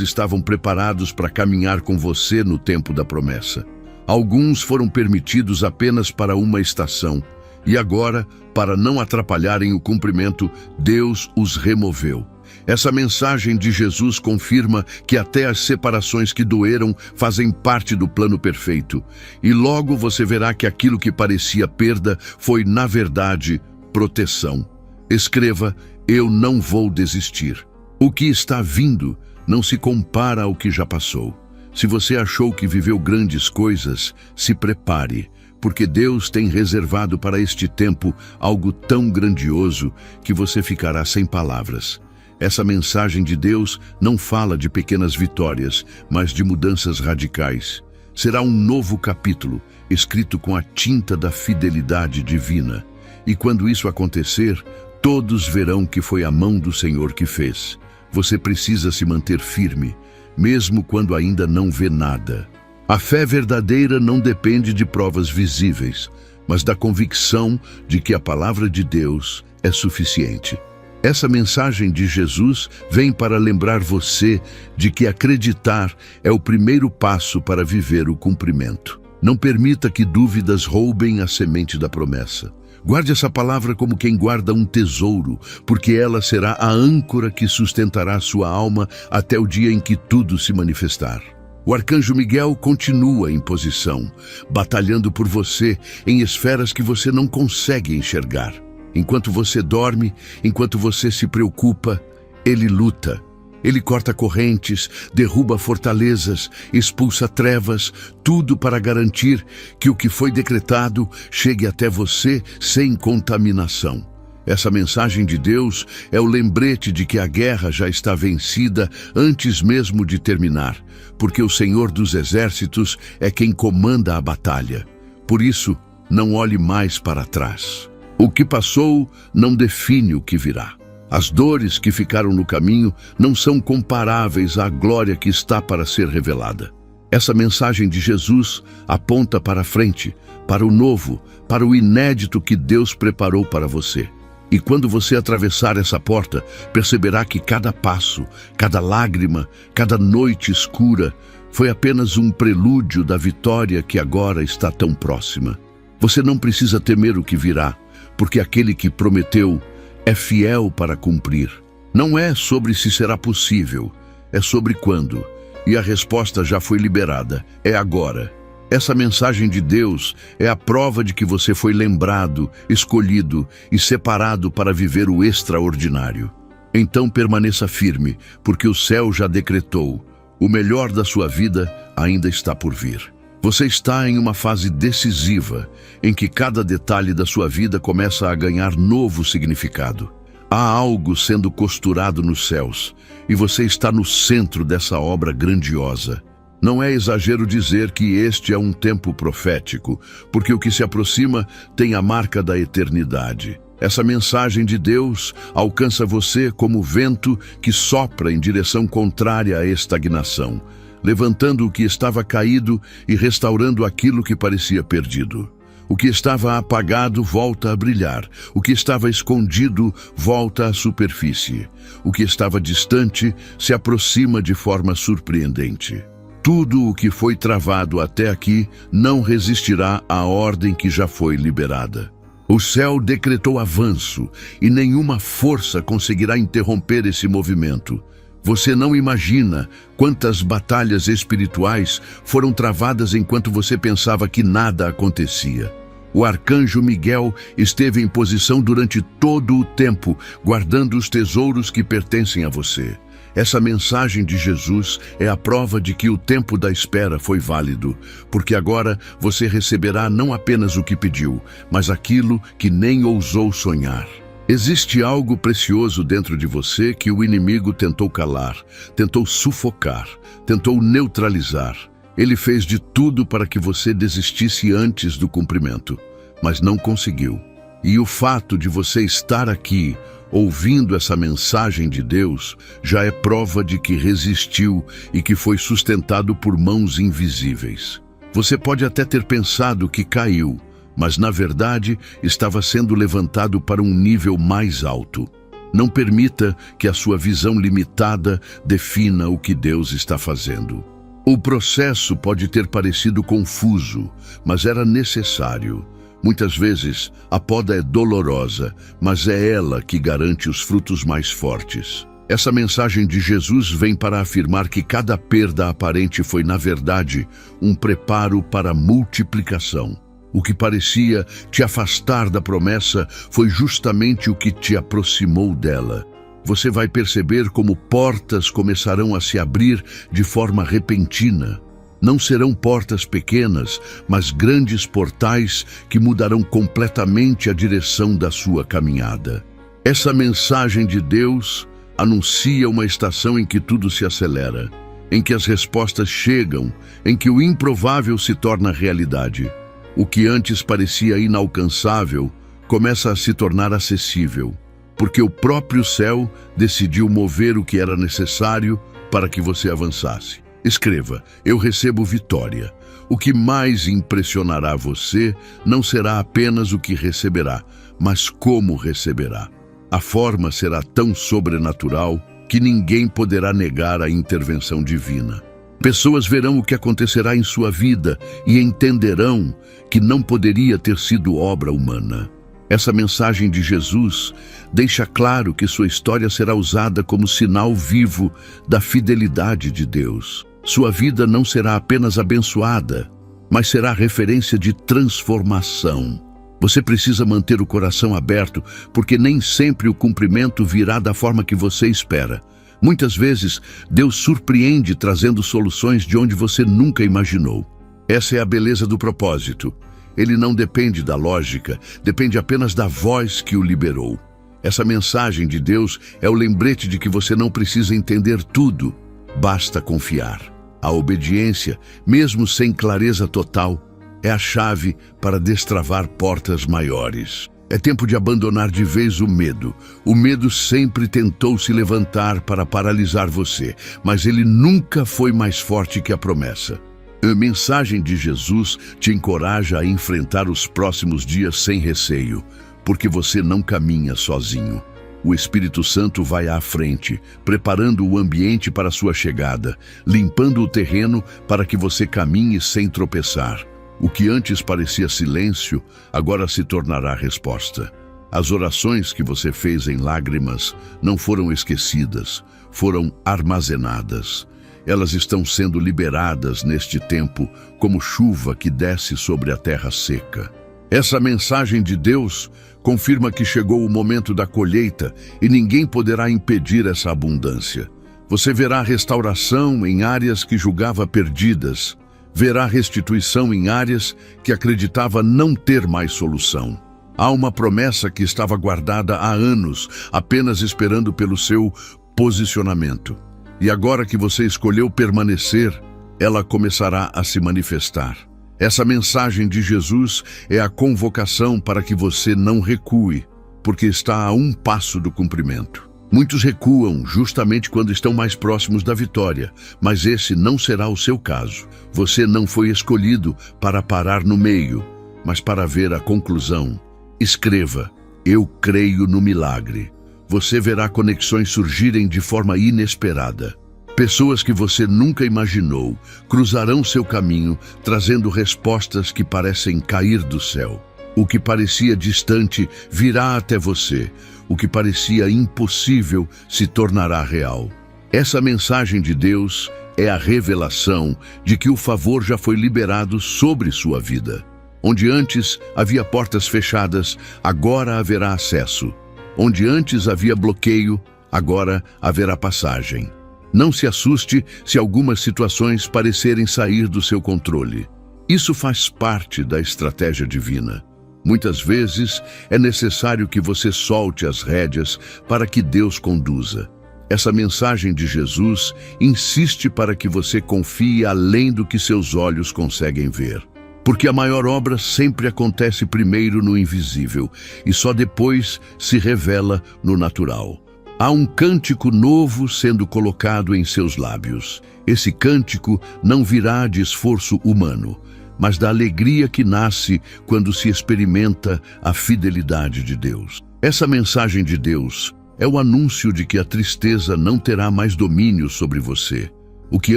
estavam preparados para caminhar com você no tempo da promessa. Alguns foram permitidos apenas para uma estação, e agora, para não atrapalharem o cumprimento, Deus os removeu. Essa mensagem de Jesus confirma que até as separações que doeram fazem parte do plano perfeito. E logo você verá que aquilo que parecia perda foi, na verdade, proteção. Escreva: eu não vou desistir. O que está vindo não se compara ao que já passou. Se você achou que viveu grandes coisas, se prepare, porque Deus tem reservado para este tempo algo tão grandioso que você ficará sem palavras. Essa mensagem de Deus não fala de pequenas vitórias, mas de mudanças radicais. Será um novo capítulo, escrito com a tinta da fidelidade divina. E quando isso acontecer, todos verão que foi a mão do Senhor que fez. Você precisa se manter firme, mesmo quando ainda não vê nada. A fé verdadeira não depende de provas visíveis, mas da convicção de que a palavra de Deus é suficiente. Essa mensagem de Jesus vem para lembrar você de que acreditar é o primeiro passo para viver o cumprimento. Não permita que dúvidas roubem a semente da promessa. Guarde essa palavra como quem guarda um tesouro, porque ela será a âncora que sustentará sua alma até o dia em que tudo se manifestar. O arcanjo Miguel continua em posição, batalhando por você em esferas que você não consegue enxergar. Enquanto você dorme, enquanto você se preocupa, ele luta. Ele corta correntes, derruba fortalezas, expulsa trevas, tudo para garantir que o que foi decretado chegue até você sem contaminação. Essa mensagem de Deus é o lembrete de que a guerra já está vencida antes mesmo de terminar, porque o Senhor dos Exércitos é quem comanda a batalha. Por isso, não olhe mais para trás. O que passou não define o que virá. As dores que ficaram no caminho não são comparáveis à glória que está para ser revelada. Essa mensagem de Jesus aponta para a frente, para o novo, para o inédito que Deus preparou para você. E quando você atravessar essa porta, perceberá que cada passo, cada lágrima, cada noite escura foi apenas um prelúdio da vitória que agora está tão próxima. Você não precisa temer o que virá, porque aquele que prometeu é fiel para cumprir. Não é sobre se será possível, é sobre quando. E a resposta já foi liberada, é agora. Essa mensagem de Deus é a prova de que você foi lembrado, escolhido e separado para viver o extraordinário. Então permaneça firme, porque o céu já decretou. O melhor da sua vida ainda está por vir. Você está em uma fase decisiva, em que cada detalhe da sua vida começa a ganhar novo significado. Há algo sendo costurado nos céus, e você está no centro dessa obra grandiosa. Não é exagero dizer que este é um tempo profético, porque o que se aproxima tem a marca da eternidade. Essa mensagem de Deus alcança você como vento que sopra em direção contrária à estagnação, levantando o que estava caído e restaurando aquilo que parecia perdido. O que estava apagado volta a brilhar. O que estava escondido volta à superfície. O que estava distante se aproxima de forma surpreendente. Tudo o que foi travado até aqui não resistirá à ordem que já foi liberada. O céu decretou avanço e nenhuma força conseguirá interromper esse movimento. Você não imagina quantas batalhas espirituais foram travadas enquanto você pensava que nada acontecia. O arcanjo Miguel esteve em posição durante todo o tempo, guardando os tesouros que pertencem a você. Essa mensagem de Jesus é a prova de que o tempo da espera foi válido, porque agora você receberá não apenas o que pediu, mas aquilo que nem ousou sonhar. Existe algo precioso dentro de você que o inimigo tentou calar, tentou sufocar, tentou neutralizar. Ele fez de tudo para que você desistisse antes do cumprimento, mas não conseguiu. E o fato de você estar aqui, ouvindo essa mensagem de Deus, já é prova de que resistiu e que foi sustentado por mãos invisíveis. Você pode até ter pensado que caiu, mas na verdade estava sendo levantado para um nível mais alto. Não permita que a sua visão limitada defina o que Deus está fazendo. O processo pode ter parecido confuso, mas era necessário. Muitas vezes, a poda é dolorosa, mas é ela que garante os frutos mais fortes. Essa mensagem de Jesus vem para afirmar que cada perda aparente foi, na verdade, um preparo para a multiplicação. O que parecia te afastar da promessa foi justamente o que te aproximou dela. Você vai perceber como portas começarão a se abrir de forma repentina. Não serão portas pequenas, mas grandes portais que mudarão completamente a direção da sua caminhada. Essa mensagem de Deus anuncia uma estação em que tudo se acelera, em que as respostas chegam, em que o improvável se torna realidade. O que antes parecia inalcançável começa a se tornar acessível, porque o próprio céu decidiu mover o que era necessário para que você avançasse. Escreva: eu recebo vitória. O que mais impressionará você não será apenas o que receberá, mas como receberá. A forma será tão sobrenatural que ninguém poderá negar a intervenção divina. Pessoas verão o que acontecerá em sua vida e entenderão que não poderia ter sido obra humana. Essa mensagem de Jesus deixa claro que sua história será usada como sinal vivo da fidelidade de Deus. Sua vida não será apenas abençoada, mas será referência de transformação. Você precisa manter o coração aberto, porque nem sempre o cumprimento virá da forma que você espera. Muitas vezes, Deus surpreende trazendo soluções de onde você nunca imaginou. Essa é a beleza do propósito. Ele não depende da lógica, depende apenas da voz que o liberou. Essa mensagem de Deus é o lembrete de que você não precisa entender tudo, basta confiar. A obediência, mesmo sem clareza total, é a chave para destravar portas maiores. É tempo de abandonar de vez o medo. O medo sempre tentou se levantar para paralisar você, mas ele nunca foi mais forte que a promessa. A mensagem de Jesus te encoraja a enfrentar os próximos dias sem receio, porque você não caminha sozinho. O Espírito Santo vai à frente, preparando o ambiente para sua chegada, limpando o terreno para que você caminhe sem tropeçar. O que antes parecia silêncio, agora se tornará resposta. As orações que você fez em lágrimas não foram esquecidas, foram armazenadas. Elas estão sendo liberadas neste tempo como chuva que desce sobre a terra seca. Essa mensagem de Deus confirma que chegou o momento da colheita e ninguém poderá impedir essa abundância. Você verá restauração em áreas que julgava perdidas. Verá restituição em áreas que acreditava não ter mais solução. Há uma promessa que estava guardada há anos, apenas esperando pelo seu posicionamento. E agora que você escolheu permanecer, ela começará a se manifestar. Essa mensagem de Jesus é a convocação para que você não recue, porque está a um passo do cumprimento. Muitos recuam justamente quando estão mais próximos da vitória, mas esse não será o seu caso. Você não foi escolhido para parar no meio, mas para ver a conclusão. Escreva: eu creio no milagre. Você verá conexões surgirem de forma inesperada. Pessoas que você nunca imaginou cruzarão seu caminho, trazendo respostas que parecem cair do céu. O que parecia distante virá até você. O que parecia impossível se tornará real. Essa mensagem de Deus é a revelação de que o favor já foi liberado sobre sua vida. Onde antes havia portas fechadas, agora haverá acesso. Onde antes havia bloqueio, agora haverá passagem. Não se assuste se algumas situações parecerem sair do seu controle. Isso faz parte da estratégia divina. Muitas vezes é necessário que você solte as rédeas para que Deus conduza. Essa mensagem de Jesus insiste para que você confie além do que seus olhos conseguem ver. Porque a maior obra sempre acontece primeiro no invisível e só depois se revela no natural. Há um cântico novo sendo colocado em seus lábios. Esse cântico não virá de esforço humano, mas da alegria que nasce quando se experimenta a fidelidade de Deus. Essa mensagem de Deus é o anúncio de que a tristeza não terá mais domínio sobre você. O que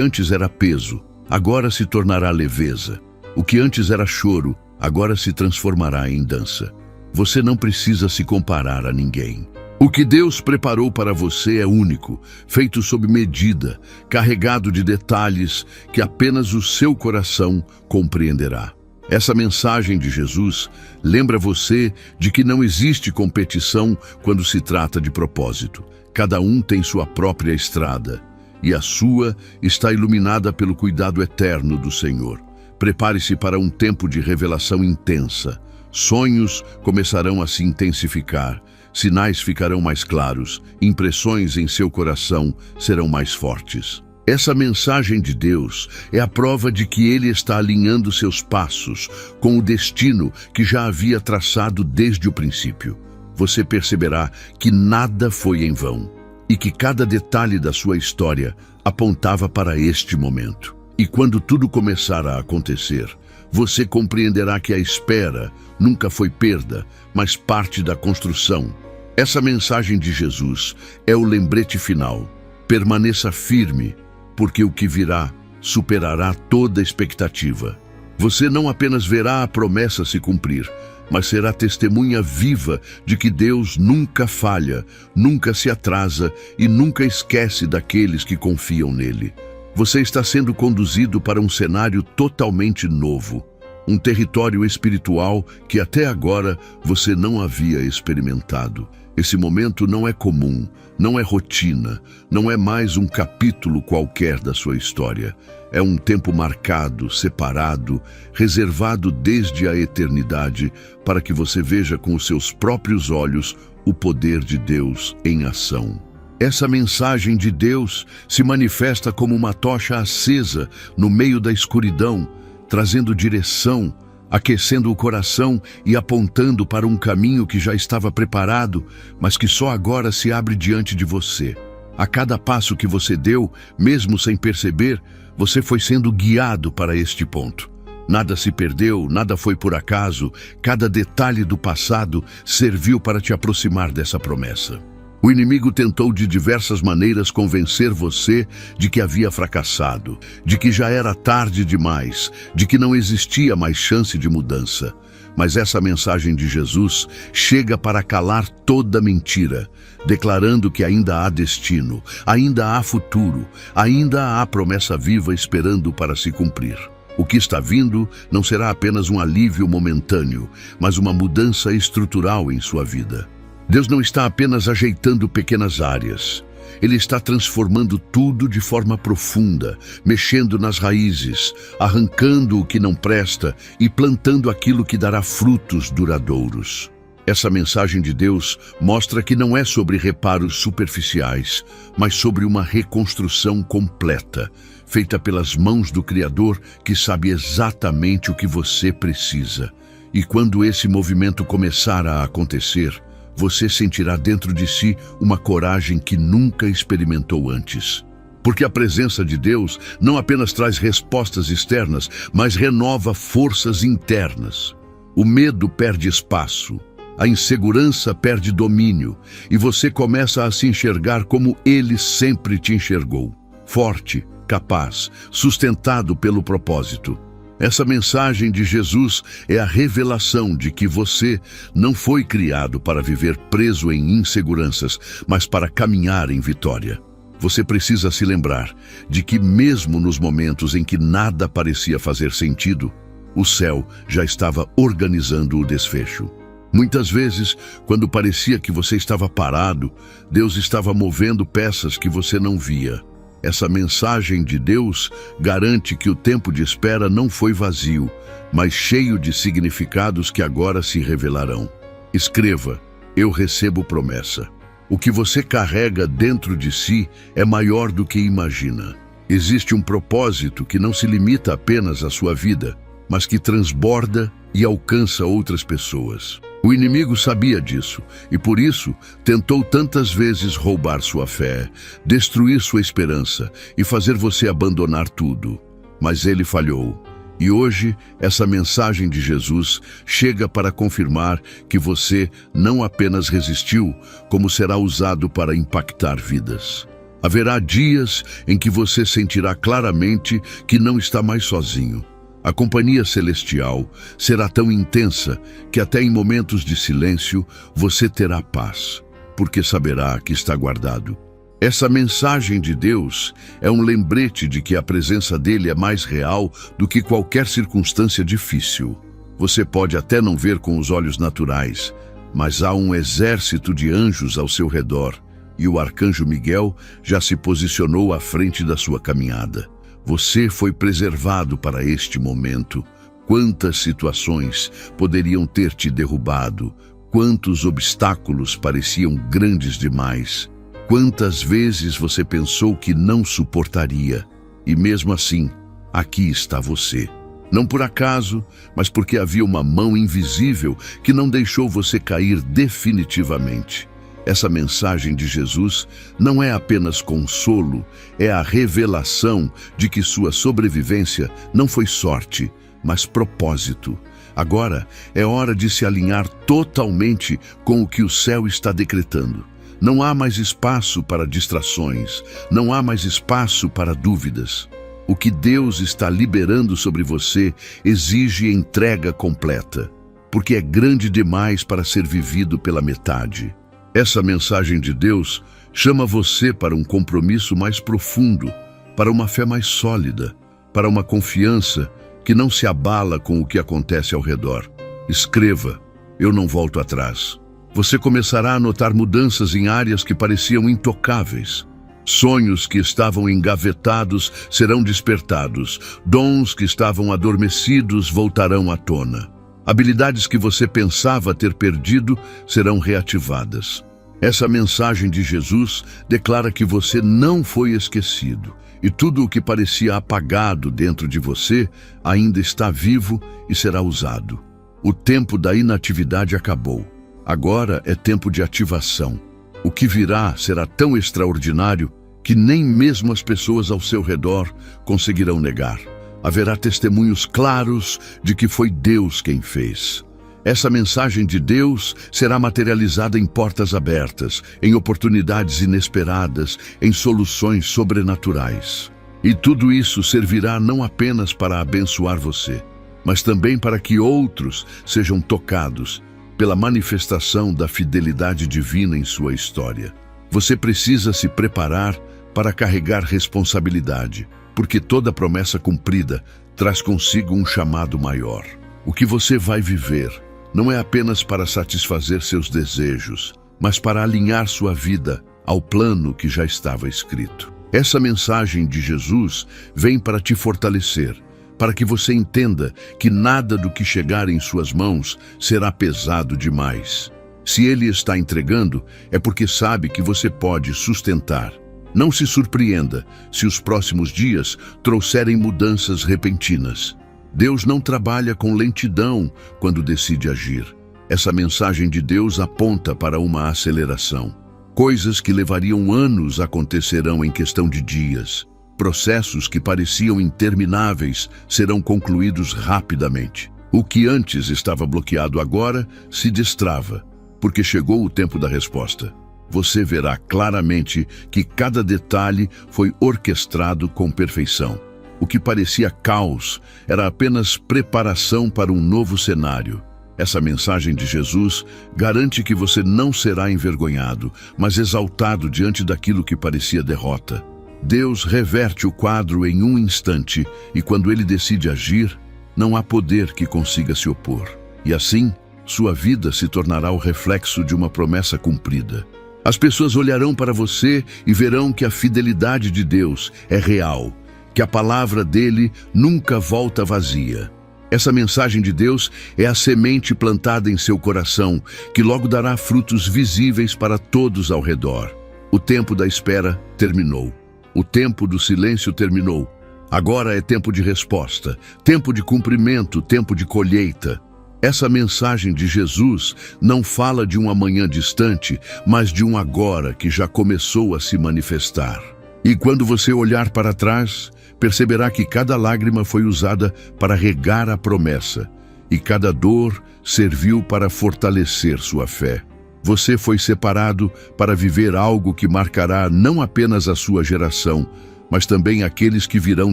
antes era peso, agora se tornará leveza. O que antes era choro, agora se transformará em dança. Você não precisa se comparar a ninguém. O que Deus preparou para você é único, feito sob medida, carregado de detalhes que apenas o seu coração compreenderá. Essa mensagem de Jesus lembra você de que não existe competição quando se trata de propósito. Cada um tem sua própria estrada, e a sua está iluminada pelo cuidado eterno do Senhor. Prepare-se para um tempo de revelação intensa. Sonhos começarão a se intensificar, sinais ficarão mais claros, impressões em seu coração serão mais fortes. Essa mensagem de Deus é a prova de que Ele está alinhando seus passos com o destino que já havia traçado desde o princípio. Você perceberá que nada foi em vão e que cada detalhe da sua história apontava para este momento. E quando tudo começar a acontecer, você compreenderá que a espera nunca foi perda, mas parte da construção. Essa mensagem de Jesus é o lembrete final. Permaneça firme, porque o que virá superará toda expectativa. Você não apenas verá a promessa se cumprir, mas será testemunha viva de que Deus nunca falha, nunca se atrasa e nunca esquece daqueles que confiam nele. Você está sendo conduzido para um cenário totalmente novo, um território espiritual que até agora você não havia experimentado. Esse momento não é comum, não é rotina, não é mais um capítulo qualquer da sua história. É um tempo marcado, separado, reservado desde a eternidade para que você veja com os seus próprios olhos o poder de Deus em ação. Essa mensagem de Deus se manifesta como uma tocha acesa no meio da escuridão, trazendo direção, aquecendo o coração e apontando para um caminho que já estava preparado, mas que só agora se abre diante de você. A cada passo que você deu, mesmo sem perceber, você foi sendo guiado para este ponto. Nada se perdeu, nada foi por acaso, cada detalhe do passado serviu para te aproximar dessa promessa. O inimigo tentou de diversas maneiras convencer você de que havia fracassado, de que já era tarde demais, de que não existia mais chance de mudança. Mas essa mensagem de Jesus chega para calar toda mentira, declarando que ainda há destino, ainda há futuro, ainda há promessa viva esperando para se cumprir. O que está vindo não será apenas um alívio momentâneo, mas uma mudança estrutural em sua vida. Deus não está apenas ajeitando pequenas áreas. Ele está transformando tudo de forma profunda, mexendo nas raízes, arrancando o que não presta e plantando aquilo que dará frutos duradouros. Essa mensagem de Deus mostra que não é sobre reparos superficiais, mas sobre uma reconstrução completa, feita pelas mãos do Criador que sabe exatamente o que você precisa. E quando esse movimento começar a acontecer, você sentirá dentro de si uma coragem que nunca experimentou antes. Porque a presença de Deus não apenas traz respostas externas, mas renova forças internas. O medo perde espaço, a insegurança perde domínio, e você começa a se enxergar como Ele sempre te enxergou. Forte, capaz, sustentado pelo propósito. Essa mensagem de Jesus é a revelação de que você não foi criado para viver preso em inseguranças, mas para caminhar em vitória. Você precisa se lembrar de que mesmo nos momentos em que nada parecia fazer sentido, o céu já estava organizando o desfecho. Muitas vezes, quando parecia que você estava parado, Deus estava movendo peças que você não via. Essa mensagem de Deus garante que o tempo de espera não foi vazio, mas cheio de significados que agora se revelarão. Escreva: eu recebo promessa. O que você carrega dentro de si é maior do que imagina. Existe um propósito que não se limita apenas à sua vida, mas que transborda e alcança outras pessoas. O inimigo sabia disso e, por isso, tentou tantas vezes roubar sua fé, destruir sua esperança e fazer você abandonar tudo. Mas ele falhou. E hoje, essa mensagem de Jesus chega para confirmar que você não apenas resistiu, como será usado para impactar vidas. Haverá dias em que você sentirá claramente que não está mais sozinho. A companhia celestial será tão intensa que até em momentos de silêncio você terá paz, porque saberá que está guardado. Essa mensagem de Deus é um lembrete de que a presença dele é mais real do que qualquer circunstância difícil. Você pode até não ver com os olhos naturais, mas há um exército de anjos ao seu redor, e o arcanjo Miguel já se posicionou à frente da sua caminhada. Você foi preservado para este momento. Quantas situações poderiam ter te derrubado? Quantos obstáculos pareciam grandes demais? Quantas vezes você pensou que não suportaria? E mesmo assim, aqui está você. Não por acaso, mas porque havia uma mão invisível que não deixou você cair definitivamente. Essa mensagem de Jesus não é apenas consolo, é a revelação de que sua sobrevivência não foi sorte, mas propósito. Agora é hora de se alinhar totalmente com o que o céu está decretando. Não há mais espaço para distrações, não há mais espaço para dúvidas. O que Deus está liberando sobre você exige entrega completa, porque é grande demais para ser vivido pela metade. Essa mensagem de Deus chama você para um compromisso mais profundo, para uma fé mais sólida, para uma confiança que não se abala com o que acontece ao redor. Escreva: eu não volto atrás. Você começará a notar mudanças em áreas que pareciam intocáveis. Sonhos que estavam engavetados serão despertados. Dons que estavam adormecidos voltarão à tona. Habilidades que você pensava ter perdido serão reativadas. Essa mensagem de Jesus declara que você não foi esquecido, e tudo o que parecia apagado dentro de você ainda está vivo e será usado. O tempo da inatividade acabou. Agora é tempo de ativação. O que virá será tão extraordinário que nem mesmo as pessoas ao seu redor conseguirão negar. Haverá testemunhos claros de que foi Deus quem fez. Essa mensagem de Deus será materializada em portas abertas, em oportunidades inesperadas, em soluções sobrenaturais. E tudo isso servirá não apenas para abençoar você, mas também para que outros sejam tocados pela manifestação da fidelidade divina em sua história. Você precisa se preparar para carregar responsabilidade, porque toda promessa cumprida traz consigo um chamado maior. O que você vai viver não é apenas para satisfazer seus desejos, mas para alinhar sua vida ao plano que já estava escrito. Essa mensagem de Jesus vem para te fortalecer, para que você entenda que nada do que chegar em suas mãos será pesado demais. Se Ele está entregando, é porque sabe que você pode sustentar. Não se surpreenda se os próximos dias trouxerem mudanças repentinas. Deus não trabalha com lentidão quando decide agir. Essa mensagem de Deus aponta para uma aceleração. Coisas que levariam anos acontecerão em questão de dias. Processos que pareciam intermináveis serão concluídos rapidamente. O que antes estava bloqueado agora se destrava, porque chegou o tempo da resposta. Você verá claramente que cada detalhe foi orquestrado com perfeição. O que parecia caos era apenas preparação para um novo cenário. Essa mensagem de Jesus garante que você não será envergonhado, mas exaltado diante daquilo que parecia derrota. Deus reverte o quadro em um instante, e quando Ele decide agir, não há poder que consiga se opor. E assim, sua vida se tornará o reflexo de uma promessa cumprida. As pessoas olharão para você e verão que a fidelidade de Deus é real, que a palavra dele nunca volta vazia. Essa mensagem de Deus é a semente plantada em seu coração, que logo dará frutos visíveis para todos ao redor. O tempo da espera terminou. O tempo do silêncio terminou. Agora é tempo de resposta, tempo de cumprimento, tempo de colheita. Essa mensagem de Jesus não fala de um amanhã distante, mas de um agora que já começou a se manifestar. E quando você olhar para trás, perceberá que cada lágrima foi usada para regar a promessa, e cada dor serviu para fortalecer sua fé. Você foi separado para viver algo que marcará não apenas a sua geração, mas também aqueles que virão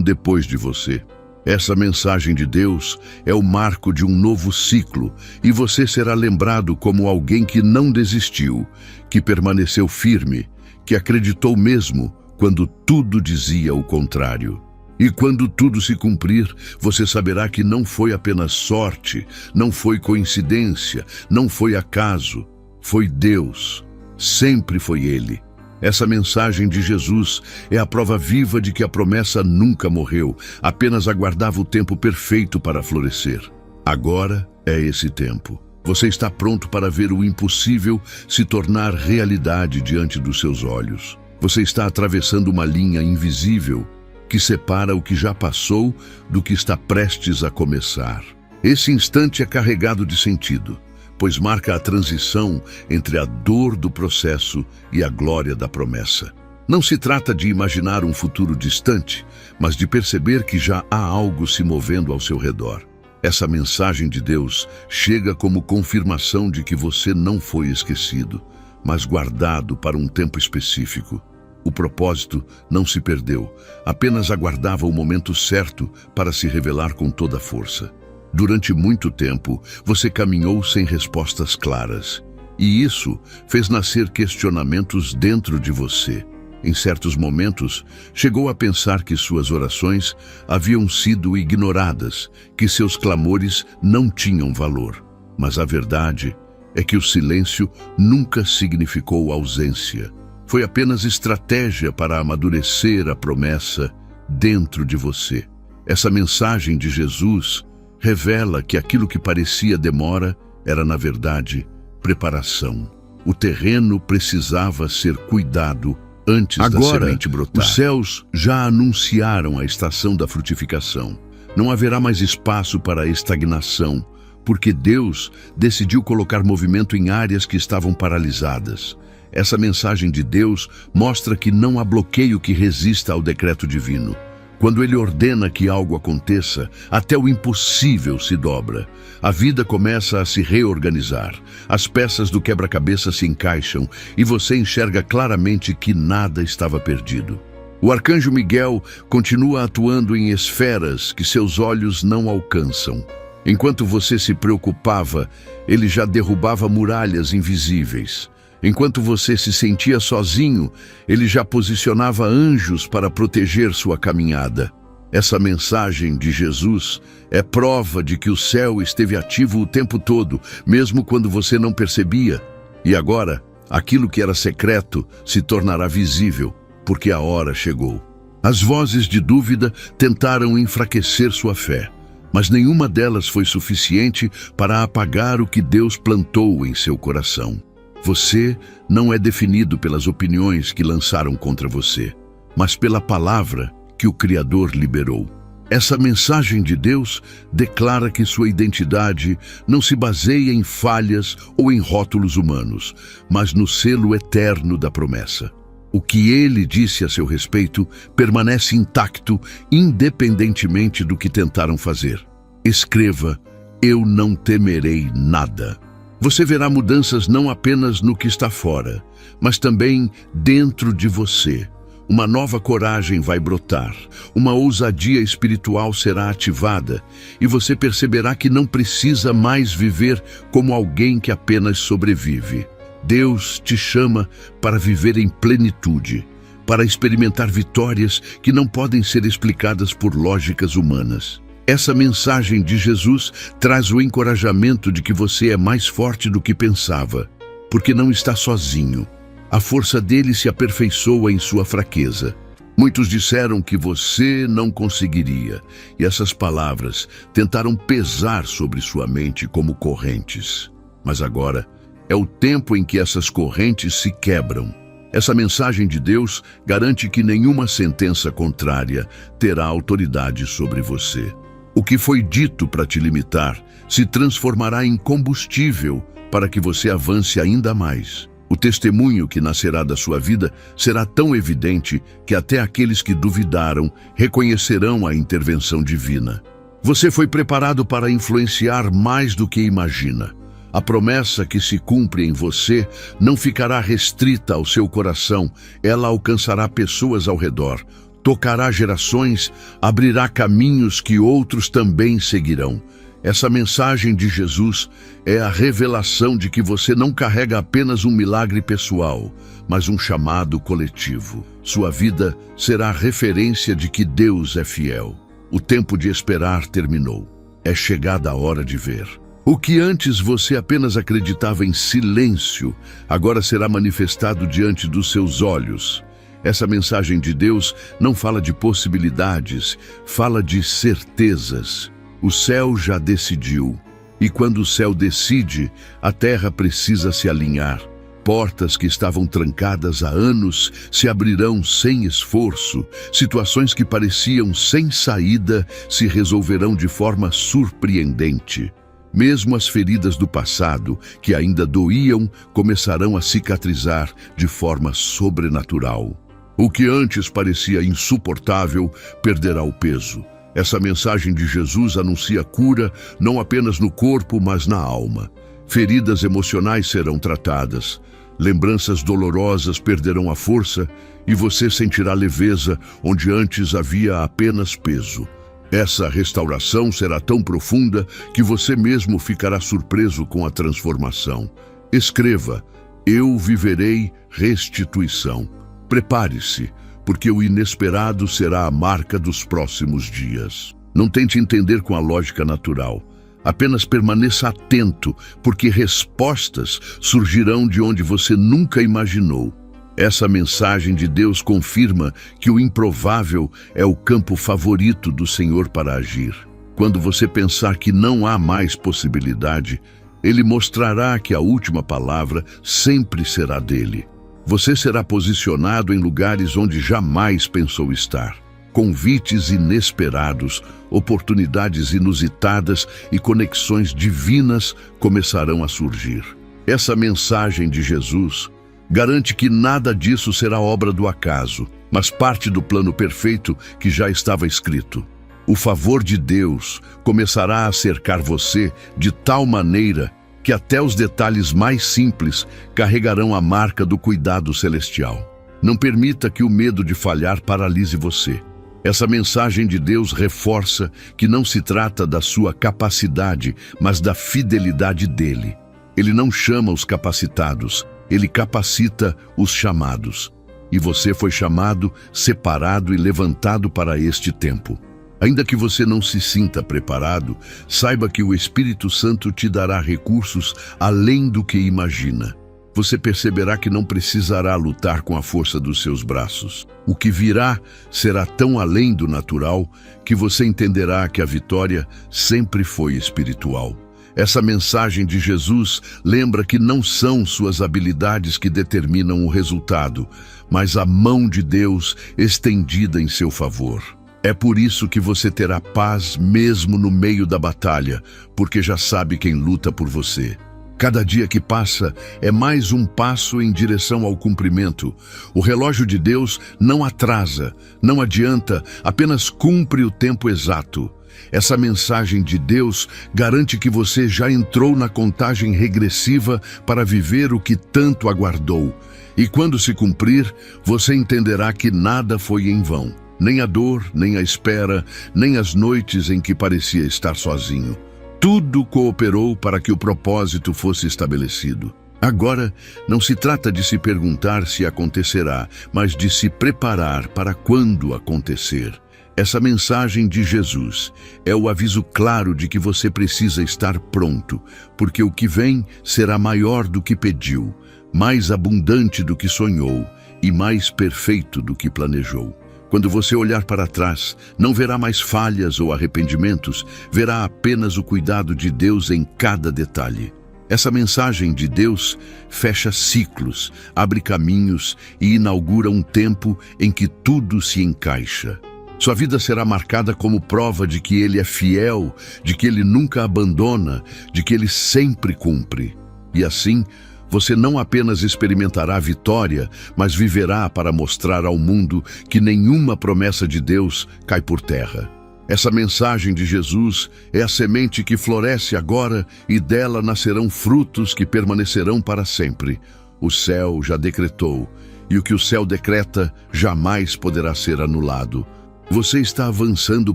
depois de você. Essa mensagem de Deus é o marco de um novo ciclo, e você será lembrado como alguém que não desistiu, que permaneceu firme, que acreditou mesmo quando tudo dizia o contrário. E quando tudo se cumprir, você saberá que não foi apenas sorte, não foi coincidência, não foi acaso, foi Deus. Sempre foi Ele. Essa mensagem de Jesus é a prova viva de que a promessa nunca morreu, apenas aguardava o tempo perfeito para florescer. Agora é esse tempo. Você está pronto para ver o impossível se tornar realidade diante dos seus olhos. Você está atravessando uma linha invisível que separa o que já passou do que está prestes a começar. Esse instante é carregado de sentido, pois marca a transição entre a dor do processo e a glória da promessa. Não se trata de imaginar um futuro distante, mas de perceber que já há algo se movendo ao seu redor. Essa mensagem de Deus chega como confirmação de que você não foi esquecido, mas guardado para um tempo específico. O propósito não se perdeu, apenas aguardava o momento certo para se revelar com toda a força. Durante muito tempo, você caminhou sem respostas claras, e isso fez nascer questionamentos dentro de você. Em certos momentos, chegou a pensar que suas orações haviam sido ignoradas, que seus clamores não tinham valor. Mas a verdade é que o silêncio nunca significou ausência. Foi apenas estratégia para amadurecer a promessa dentro de você. Essa mensagem de Jesus revela que aquilo que parecia demora era, na verdade, preparação. O terreno precisava ser cuidado antes da semente brotar. Os céus já anunciaram a estação da frutificação. Não haverá mais espaço para estagnação, porque Deus decidiu colocar movimento em áreas que estavam paralisadas. Essa mensagem de Deus mostra que não há bloqueio que resista ao decreto divino. Quando Ele ordena que algo aconteça, até o impossível se dobra. A vida começa a se reorganizar. As peças do quebra-cabeça se encaixam e você enxerga claramente que nada estava perdido. O arcanjo Miguel continua atuando em esferas que seus olhos não alcançam. Enquanto você se preocupava, ele já derrubava muralhas invisíveis. Enquanto você se sentia sozinho, ele já posicionava anjos para proteger sua caminhada. Essa mensagem de Jesus é prova de que o céu esteve ativo o tempo todo, mesmo quando você não percebia. E agora, aquilo que era secreto se tornará visível, porque a hora chegou. As vozes de dúvida tentaram enfraquecer sua fé, mas nenhuma delas foi suficiente para apagar o que Deus plantou em seu coração. Você não é definido pelas opiniões que lançaram contra você, mas pela palavra que o Criador liberou. Essa mensagem de Deus declara que sua identidade não se baseia em falhas ou em rótulos humanos, mas no selo eterno da promessa. O que Ele disse a seu respeito permanece intacto, independentemente do que tentaram fazer. Escreva: eu não temerei nada. Você verá mudanças não apenas no que está fora, mas também dentro de você. Uma nova coragem vai brotar, uma ousadia espiritual será ativada, e você perceberá que não precisa mais viver como alguém que apenas sobrevive. Deus te chama para viver em plenitude, para experimentar vitórias que não podem ser explicadas por lógicas humanas. Essa mensagem de Jesus traz o encorajamento de que você é mais forte do que pensava, porque não está sozinho. A força dele se aperfeiçoa em sua fraqueza. Muitos disseram que você não conseguiria, e essas palavras tentaram pesar sobre sua mente como correntes. Mas agora é o tempo em que essas correntes se quebram. Essa mensagem de Deus garante que nenhuma sentença contrária terá autoridade sobre você. O que foi dito para te limitar se transformará em combustível para que você avance ainda mais. O testemunho que nascerá da sua vida será tão evidente que até aqueles que duvidaram reconhecerão a intervenção divina. Você foi preparado para influenciar mais do que imagina. A promessa que se cumpre em você não ficará restrita ao seu coração, ela alcançará pessoas ao redor, tocará gerações, abrirá caminhos que outros também seguirão. Essa mensagem de Jesus é a revelação de que você não carrega apenas um milagre pessoal, mas um chamado coletivo. Sua vida será a referência de que Deus é fiel. O tempo de esperar terminou. É chegada a hora de ver. O que antes você apenas acreditava em silêncio, agora será manifestado diante dos seus olhos. Essa mensagem de Deus não fala de possibilidades, fala de certezas. O céu já decidiu, e quando o céu decide, a terra precisa se alinhar. Portas que estavam trancadas há anos se abrirão sem esforço. Situações que pareciam sem saída se resolverão de forma surpreendente. Mesmo as feridas do passado, que ainda doíam, começarão a cicatrizar de forma sobrenatural. O que antes parecia insuportável perderá o peso. Essa mensagem de Jesus anuncia cura não apenas no corpo, mas na alma. Feridas emocionais serão tratadas, lembranças dolorosas perderão a força e você sentirá leveza onde antes havia apenas peso. Essa restauração será tão profunda que você mesmo ficará surpreso com a transformação. Escreva: eu viverei restituição. Prepare-se, porque o inesperado será a marca dos próximos dias. Não tente entender com a lógica natural. Apenas permaneça atento, porque respostas surgirão de onde você nunca imaginou. Essa mensagem de Deus confirma que o improvável é o campo favorito do Senhor para agir. Quando você pensar que não há mais possibilidade, Ele mostrará que a última palavra sempre será dele. Você será posicionado em lugares onde jamais pensou estar. Convites inesperados, oportunidades inusitadas e conexões divinas começarão a surgir. Essa mensagem de Jesus garante que nada disso será obra do acaso, mas parte do plano perfeito que já estava escrito. O favor de Deus começará a cercar você de tal maneira que até os detalhes mais simples carregarão a marca do cuidado celestial. Não permita que o medo de falhar paralise você. Essa mensagem de Deus reforça que não se trata da sua capacidade, mas da fidelidade dele. Ele não chama os capacitados, ele capacita os chamados. E você foi chamado, separado e levantado para este tempo. Ainda que você não se sinta preparado, saiba que o Espírito Santo te dará recursos além do que imagina. Você perceberá que não precisará lutar com a força dos seus braços. O que virá será tão além do natural que você entenderá que a vitória sempre foi espiritual. Essa mensagem de Jesus lembra que não são suas habilidades que determinam o resultado, mas a mão de Deus estendida em seu favor. É por isso que você terá paz mesmo no meio da batalha, porque já sabe quem luta por você. Cada dia que passa é mais um passo em direção ao cumprimento. O relógio de Deus não atrasa, não adianta, apenas cumpre o tempo exato. Essa mensagem de Deus garante que você já entrou na contagem regressiva para viver o que tanto aguardou. E quando se cumprir, você entenderá que nada foi em vão. Nem a dor, nem a espera, nem as noites em que parecia estar sozinho. Tudo cooperou para que o propósito fosse estabelecido. Agora, não se trata de se perguntar se acontecerá, mas de se preparar para quando acontecer. Essa mensagem de Jesus é o aviso claro de que você precisa estar pronto, porque o que vem será maior do que pediu, mais abundante do que sonhou e mais perfeito do que planejou. Quando você olhar para trás, não verá mais falhas ou arrependimentos, verá apenas o cuidado de Deus em cada detalhe. Essa mensagem de Deus fecha ciclos, abre caminhos e inaugura um tempo em que tudo se encaixa. Sua vida será marcada como prova de que Ele é fiel, de que Ele nunca abandona, de que Ele sempre cumpre. E assim, você não apenas experimentará a vitória, mas viverá para mostrar ao mundo que nenhuma promessa de Deus cai por terra. Essa mensagem de Jesus é a semente que floresce agora e dela nascerão frutos que permanecerão para sempre. O céu já decretou, e o que o céu decreta jamais poderá ser anulado. Você está avançando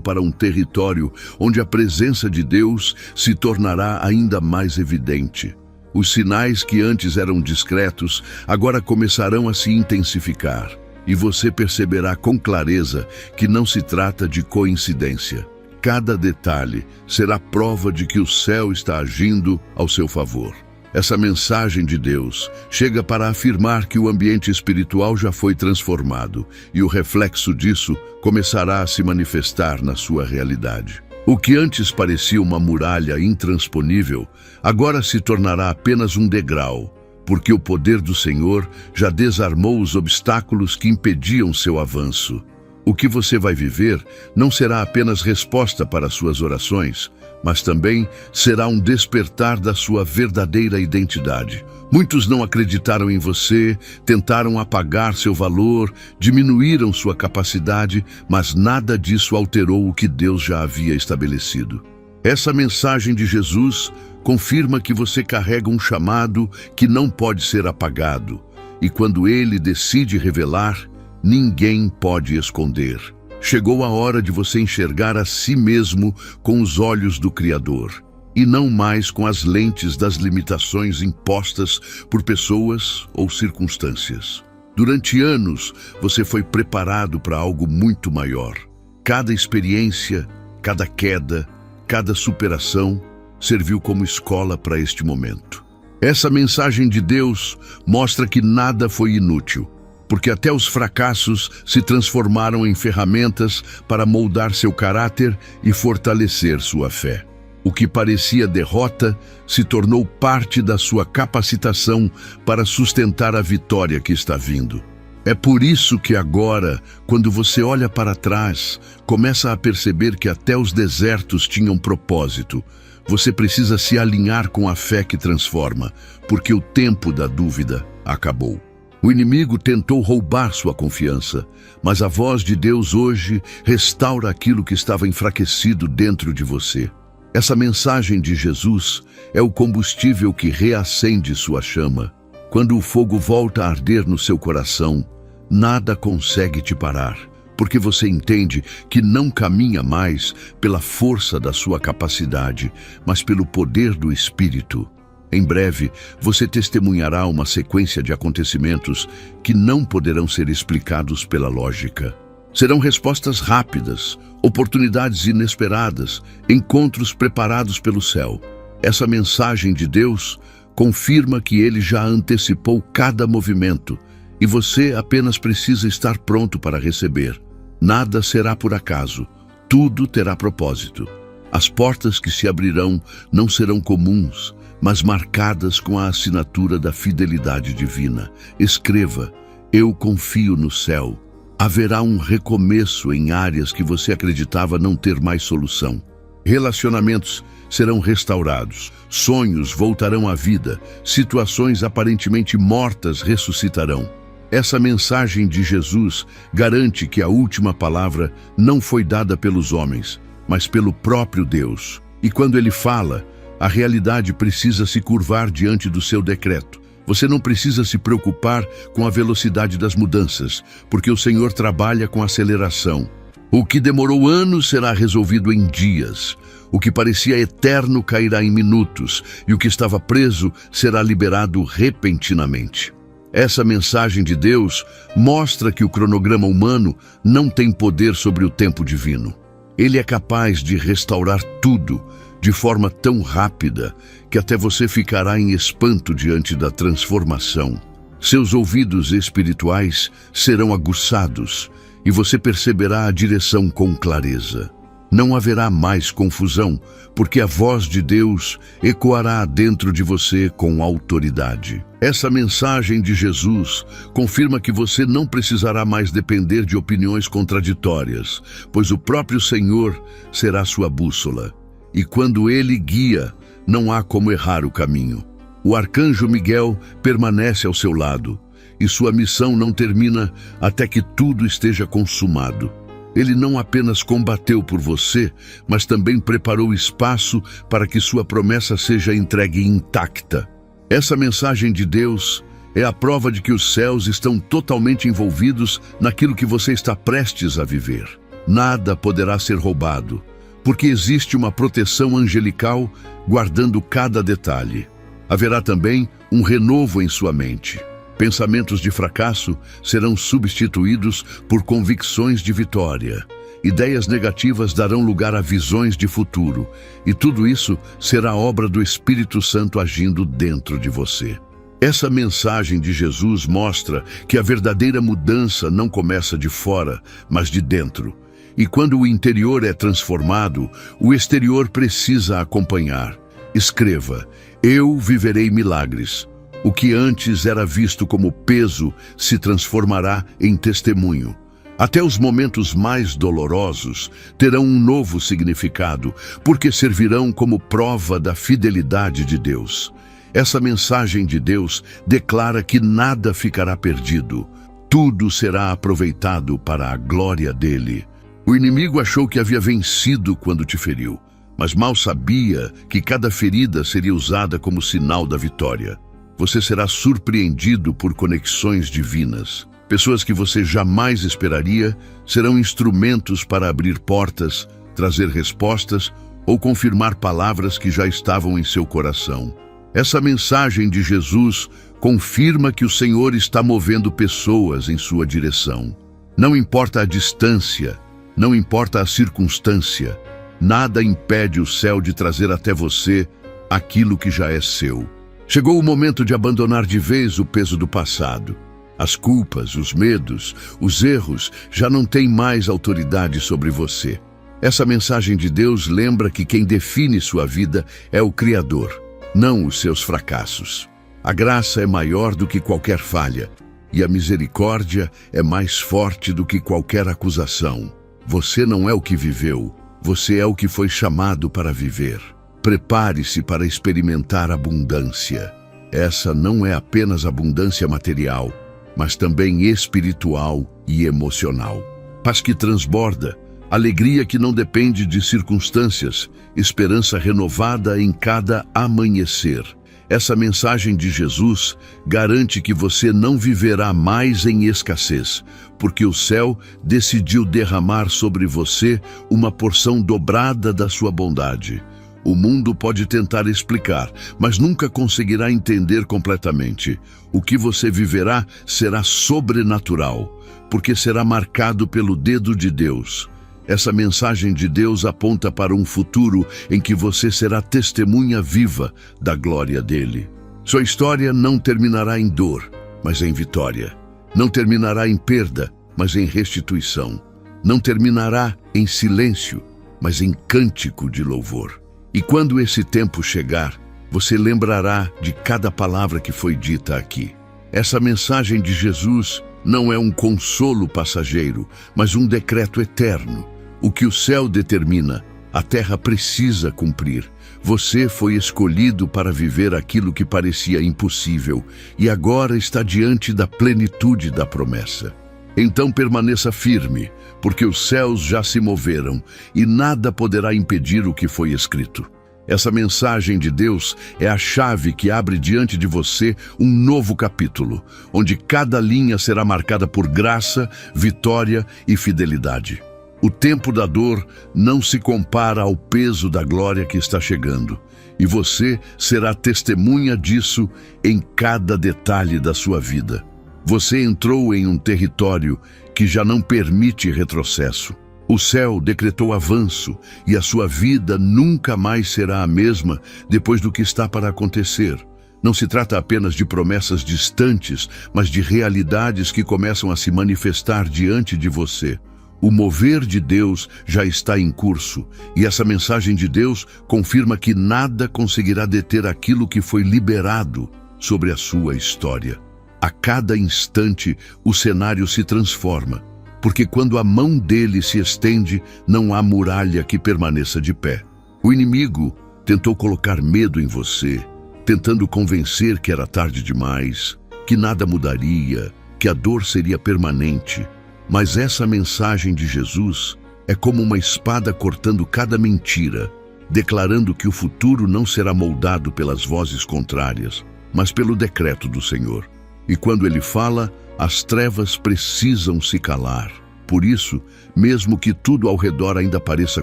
para um território onde a presença de Deus se tornará ainda mais evidente. Os sinais que antes eram discretos agora começarão a se intensificar, e você perceberá com clareza que não se trata de coincidência. Cada detalhe será prova de que o céu está agindo ao seu favor. Essa mensagem de Deus chega para afirmar que o ambiente espiritual já foi transformado e o reflexo disso começará a se manifestar na sua realidade. O que antes parecia uma muralha intransponível, agora se tornará apenas um degrau, porque o poder do Senhor já desarmou os obstáculos que impediam seu avanço. O que você vai viver não será apenas resposta para suas orações, mas também será um despertar da sua verdadeira identidade. Muitos não acreditaram em você, tentaram apagar seu valor, diminuíram sua capacidade, mas nada disso alterou o que Deus já havia estabelecido. Essa mensagem de Jesus confirma que você carrega um chamado que não pode ser apagado, e quando Ele decide revelar, ninguém pode esconder. Chegou a hora de você enxergar a si mesmo com os olhos do Criador, e não mais com as lentes das limitações impostas por pessoas ou circunstâncias. Durante anos, você foi preparado para algo muito maior. Cada experiência, cada queda, cada superação serviu como escola para este momento. Essa mensagem de Deus mostra que nada foi inútil, porque até os fracassos se transformaram em ferramentas para moldar seu caráter e fortalecer sua fé. O que parecia derrota se tornou parte da sua capacitação para sustentar a vitória que está vindo. É por isso que agora, quando você olha para trás, começa a perceber que até os desertos tinham propósito. Você precisa se alinhar com a fé que transforma, porque o tempo da dúvida acabou. O inimigo tentou roubar sua confiança, mas a voz de Deus hoje restaura aquilo que estava enfraquecido dentro de você. Essa mensagem de Jesus é o combustível que reacende sua chama. Quando o fogo volta a arder no seu coração, nada consegue te parar, porque você entende que não caminha mais pela força da sua capacidade, mas pelo poder do Espírito. Em breve, você testemunhará uma sequência de acontecimentos que não poderão ser explicados pela lógica. Serão respostas rápidas, oportunidades inesperadas, encontros preparados pelo céu. Essa mensagem de Deus confirma que Ele já antecipou cada movimento e você apenas precisa estar pronto para receber. Nada será por acaso, tudo terá propósito. As portas que se abrirão não serão comuns, mas marcadas com a assinatura da fidelidade divina. Escreva: eu confio no céu. Haverá um recomeço em áreas que você acreditava não ter mais solução. Relacionamentos serão restaurados, sonhos voltarão à vida, situações aparentemente mortas ressuscitarão. Essa mensagem de Jesus garante que a última palavra não foi dada pelos homens, mas pelo próprio Deus. E quando Ele fala, a realidade precisa se curvar diante do seu decreto. Você não precisa se preocupar com a velocidade das mudanças, porque o Senhor trabalha com aceleração. O que demorou anos será resolvido em dias. O que parecia eterno cairá em minutos, e o que estava preso será liberado repentinamente. Essa mensagem de Deus mostra que o cronograma humano não tem poder sobre o tempo divino. Ele é capaz de restaurar tudo de forma tão rápida que até você ficará em espanto diante da transformação. Seus ouvidos espirituais serão aguçados e você perceberá a direção com clareza. Não haverá mais confusão, porque a voz de Deus ecoará dentro de você com autoridade. Essa mensagem de Jesus confirma que você não precisará mais depender de opiniões contraditórias, pois o próprio Senhor será sua bússola. E quando Ele guia, não há como errar o caminho. O arcanjo Miguel permanece ao seu lado, e sua missão não termina até que tudo esteja consumado. Ele não apenas combateu por você, mas também preparou espaço para que sua promessa seja entregue intacta. Essa mensagem de Deus é a prova de que os céus estão totalmente envolvidos naquilo que você está prestes a viver. Nada poderá ser roubado, porque existe uma proteção angelical guardando cada detalhe. Haverá também um renovo em sua mente. Pensamentos de fracasso serão substituídos por convicções de vitória. Ideias negativas darão lugar a visões de futuro, e tudo isso será obra do Espírito Santo agindo dentro de você. Essa mensagem de Jesus mostra que a verdadeira mudança não começa de fora, mas de dentro. E quando o interior é transformado, o exterior precisa acompanhar. Escreva: eu viverei milagres. O que antes era visto como peso se transformará em testemunho. Até os momentos mais dolorosos terão um novo significado, porque servirão como prova da fidelidade de Deus. Essa mensagem de Deus declara que nada ficará perdido. Tudo será aproveitado para a glória dele. O inimigo achou que havia vencido quando te feriu, mas mal sabia que cada ferida seria usada como sinal da vitória. Você será surpreendido por conexões divinas. Pessoas que você jamais esperaria serão instrumentos para abrir portas, trazer respostas ou confirmar palavras que já estavam em seu coração. Essa mensagem de Jesus confirma que o Senhor está movendo pessoas em sua direção. Não importa a distância, não importa a circunstância, nada impede o céu de trazer até você aquilo que já é seu. Chegou o momento de abandonar de vez o peso do passado. As culpas, os medos, os erros já não têm mais autoridade sobre você. Essa mensagem de Deus lembra que quem define sua vida é o Criador, não os seus fracassos. A graça é maior do que qualquer falha, e a misericórdia é mais forte do que qualquer acusação. Você não é o que viveu, você é o que foi chamado para viver. Prepare-se para experimentar abundância. Essa não é apenas abundância material, mas também espiritual e emocional. Paz que transborda, alegria que não depende de circunstâncias, esperança renovada em cada amanhecer. Essa mensagem de Jesus garante que você não viverá mais em escassez, porque o céu decidiu derramar sobre você uma porção dobrada da sua bondade. O mundo pode tentar explicar, mas nunca conseguirá entender completamente. O que você viverá será sobrenatural, porque será marcado pelo dedo de Deus. Essa mensagem de Deus aponta para um futuro em que você será testemunha viva da glória dele. Sua história não terminará em dor, mas em vitória. Não terminará em perda, mas em restituição. Não terminará em silêncio, mas em cântico de louvor. E quando esse tempo chegar, você lembrará de cada palavra que foi dita aqui. Essa mensagem de Jesus não é um consolo passageiro, mas um decreto eterno. O que o céu determina, a terra precisa cumprir. Você foi escolhido para viver aquilo que parecia impossível e agora está diante da plenitude da promessa. Então permaneça firme, porque os céus já se moveram e nada poderá impedir o que foi escrito. Essa mensagem de Deus é a chave que abre diante de você um novo capítulo, onde cada linha será marcada por graça, vitória e fidelidade. O tempo da dor não se compara ao peso da glória que está chegando, e você será testemunha disso em cada detalhe da sua vida. Você entrou em um território que já não permite retrocesso. O céu decretou avanço e a sua vida nunca mais será a mesma depois do que está para acontecer. Não se trata apenas de promessas distantes, mas de realidades que começam a se manifestar diante de você. O mover de Deus já está em curso, e essa mensagem de Deus confirma que nada conseguirá deter aquilo que foi liberado sobre a sua história. A cada instante, o cenário se transforma, porque quando a mão dele se estende, não há muralha que permaneça de pé. O inimigo tentou colocar medo em você, tentando convencer que era tarde demais, que nada mudaria, que a dor seria permanente. Mas essa mensagem de Jesus é como uma espada cortando cada mentira, declarando que o futuro não será moldado pelas vozes contrárias, mas pelo decreto do Senhor. E quando ele fala, as trevas precisam se calar. Por isso, mesmo que tudo ao redor ainda pareça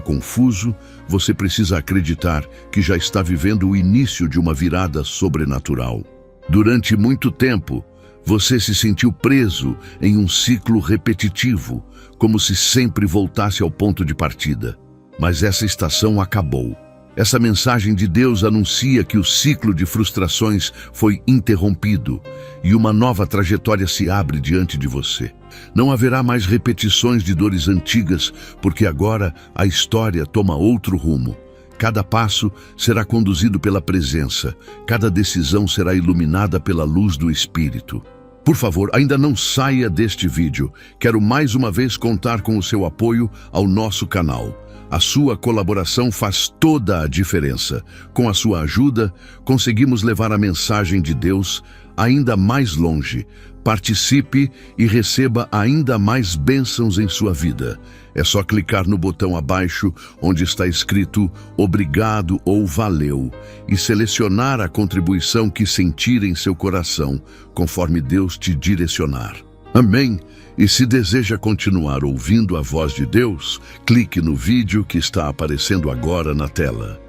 confuso, você precisa acreditar que já está vivendo o início de uma virada sobrenatural. Durante muito tempo, você se sentiu preso em um ciclo repetitivo, como se sempre voltasse ao ponto de partida. Mas essa estação acabou. Essa mensagem de Deus anuncia que o ciclo de frustrações foi interrompido e uma nova trajetória se abre diante de você. Não haverá mais repetições de dores antigas, porque agora a história toma outro rumo. Cada passo será conduzido pela presença, cada decisão será iluminada pela luz do Espírito. Por favor, ainda não saia deste vídeo. Quero mais uma vez contar com o seu apoio ao nosso canal. A sua colaboração faz toda a diferença. Com a sua ajuda, conseguimos levar a mensagem de Deus ainda mais longe. Participe e receba ainda mais bênçãos em sua vida. É só clicar no botão abaixo, onde está escrito "Obrigado" ou "Valeu", e selecionar a contribuição que sentir em seu coração, conforme Deus te direcionar. Amém? E se deseja continuar ouvindo a voz de Deus, clique no vídeo que está aparecendo agora na tela.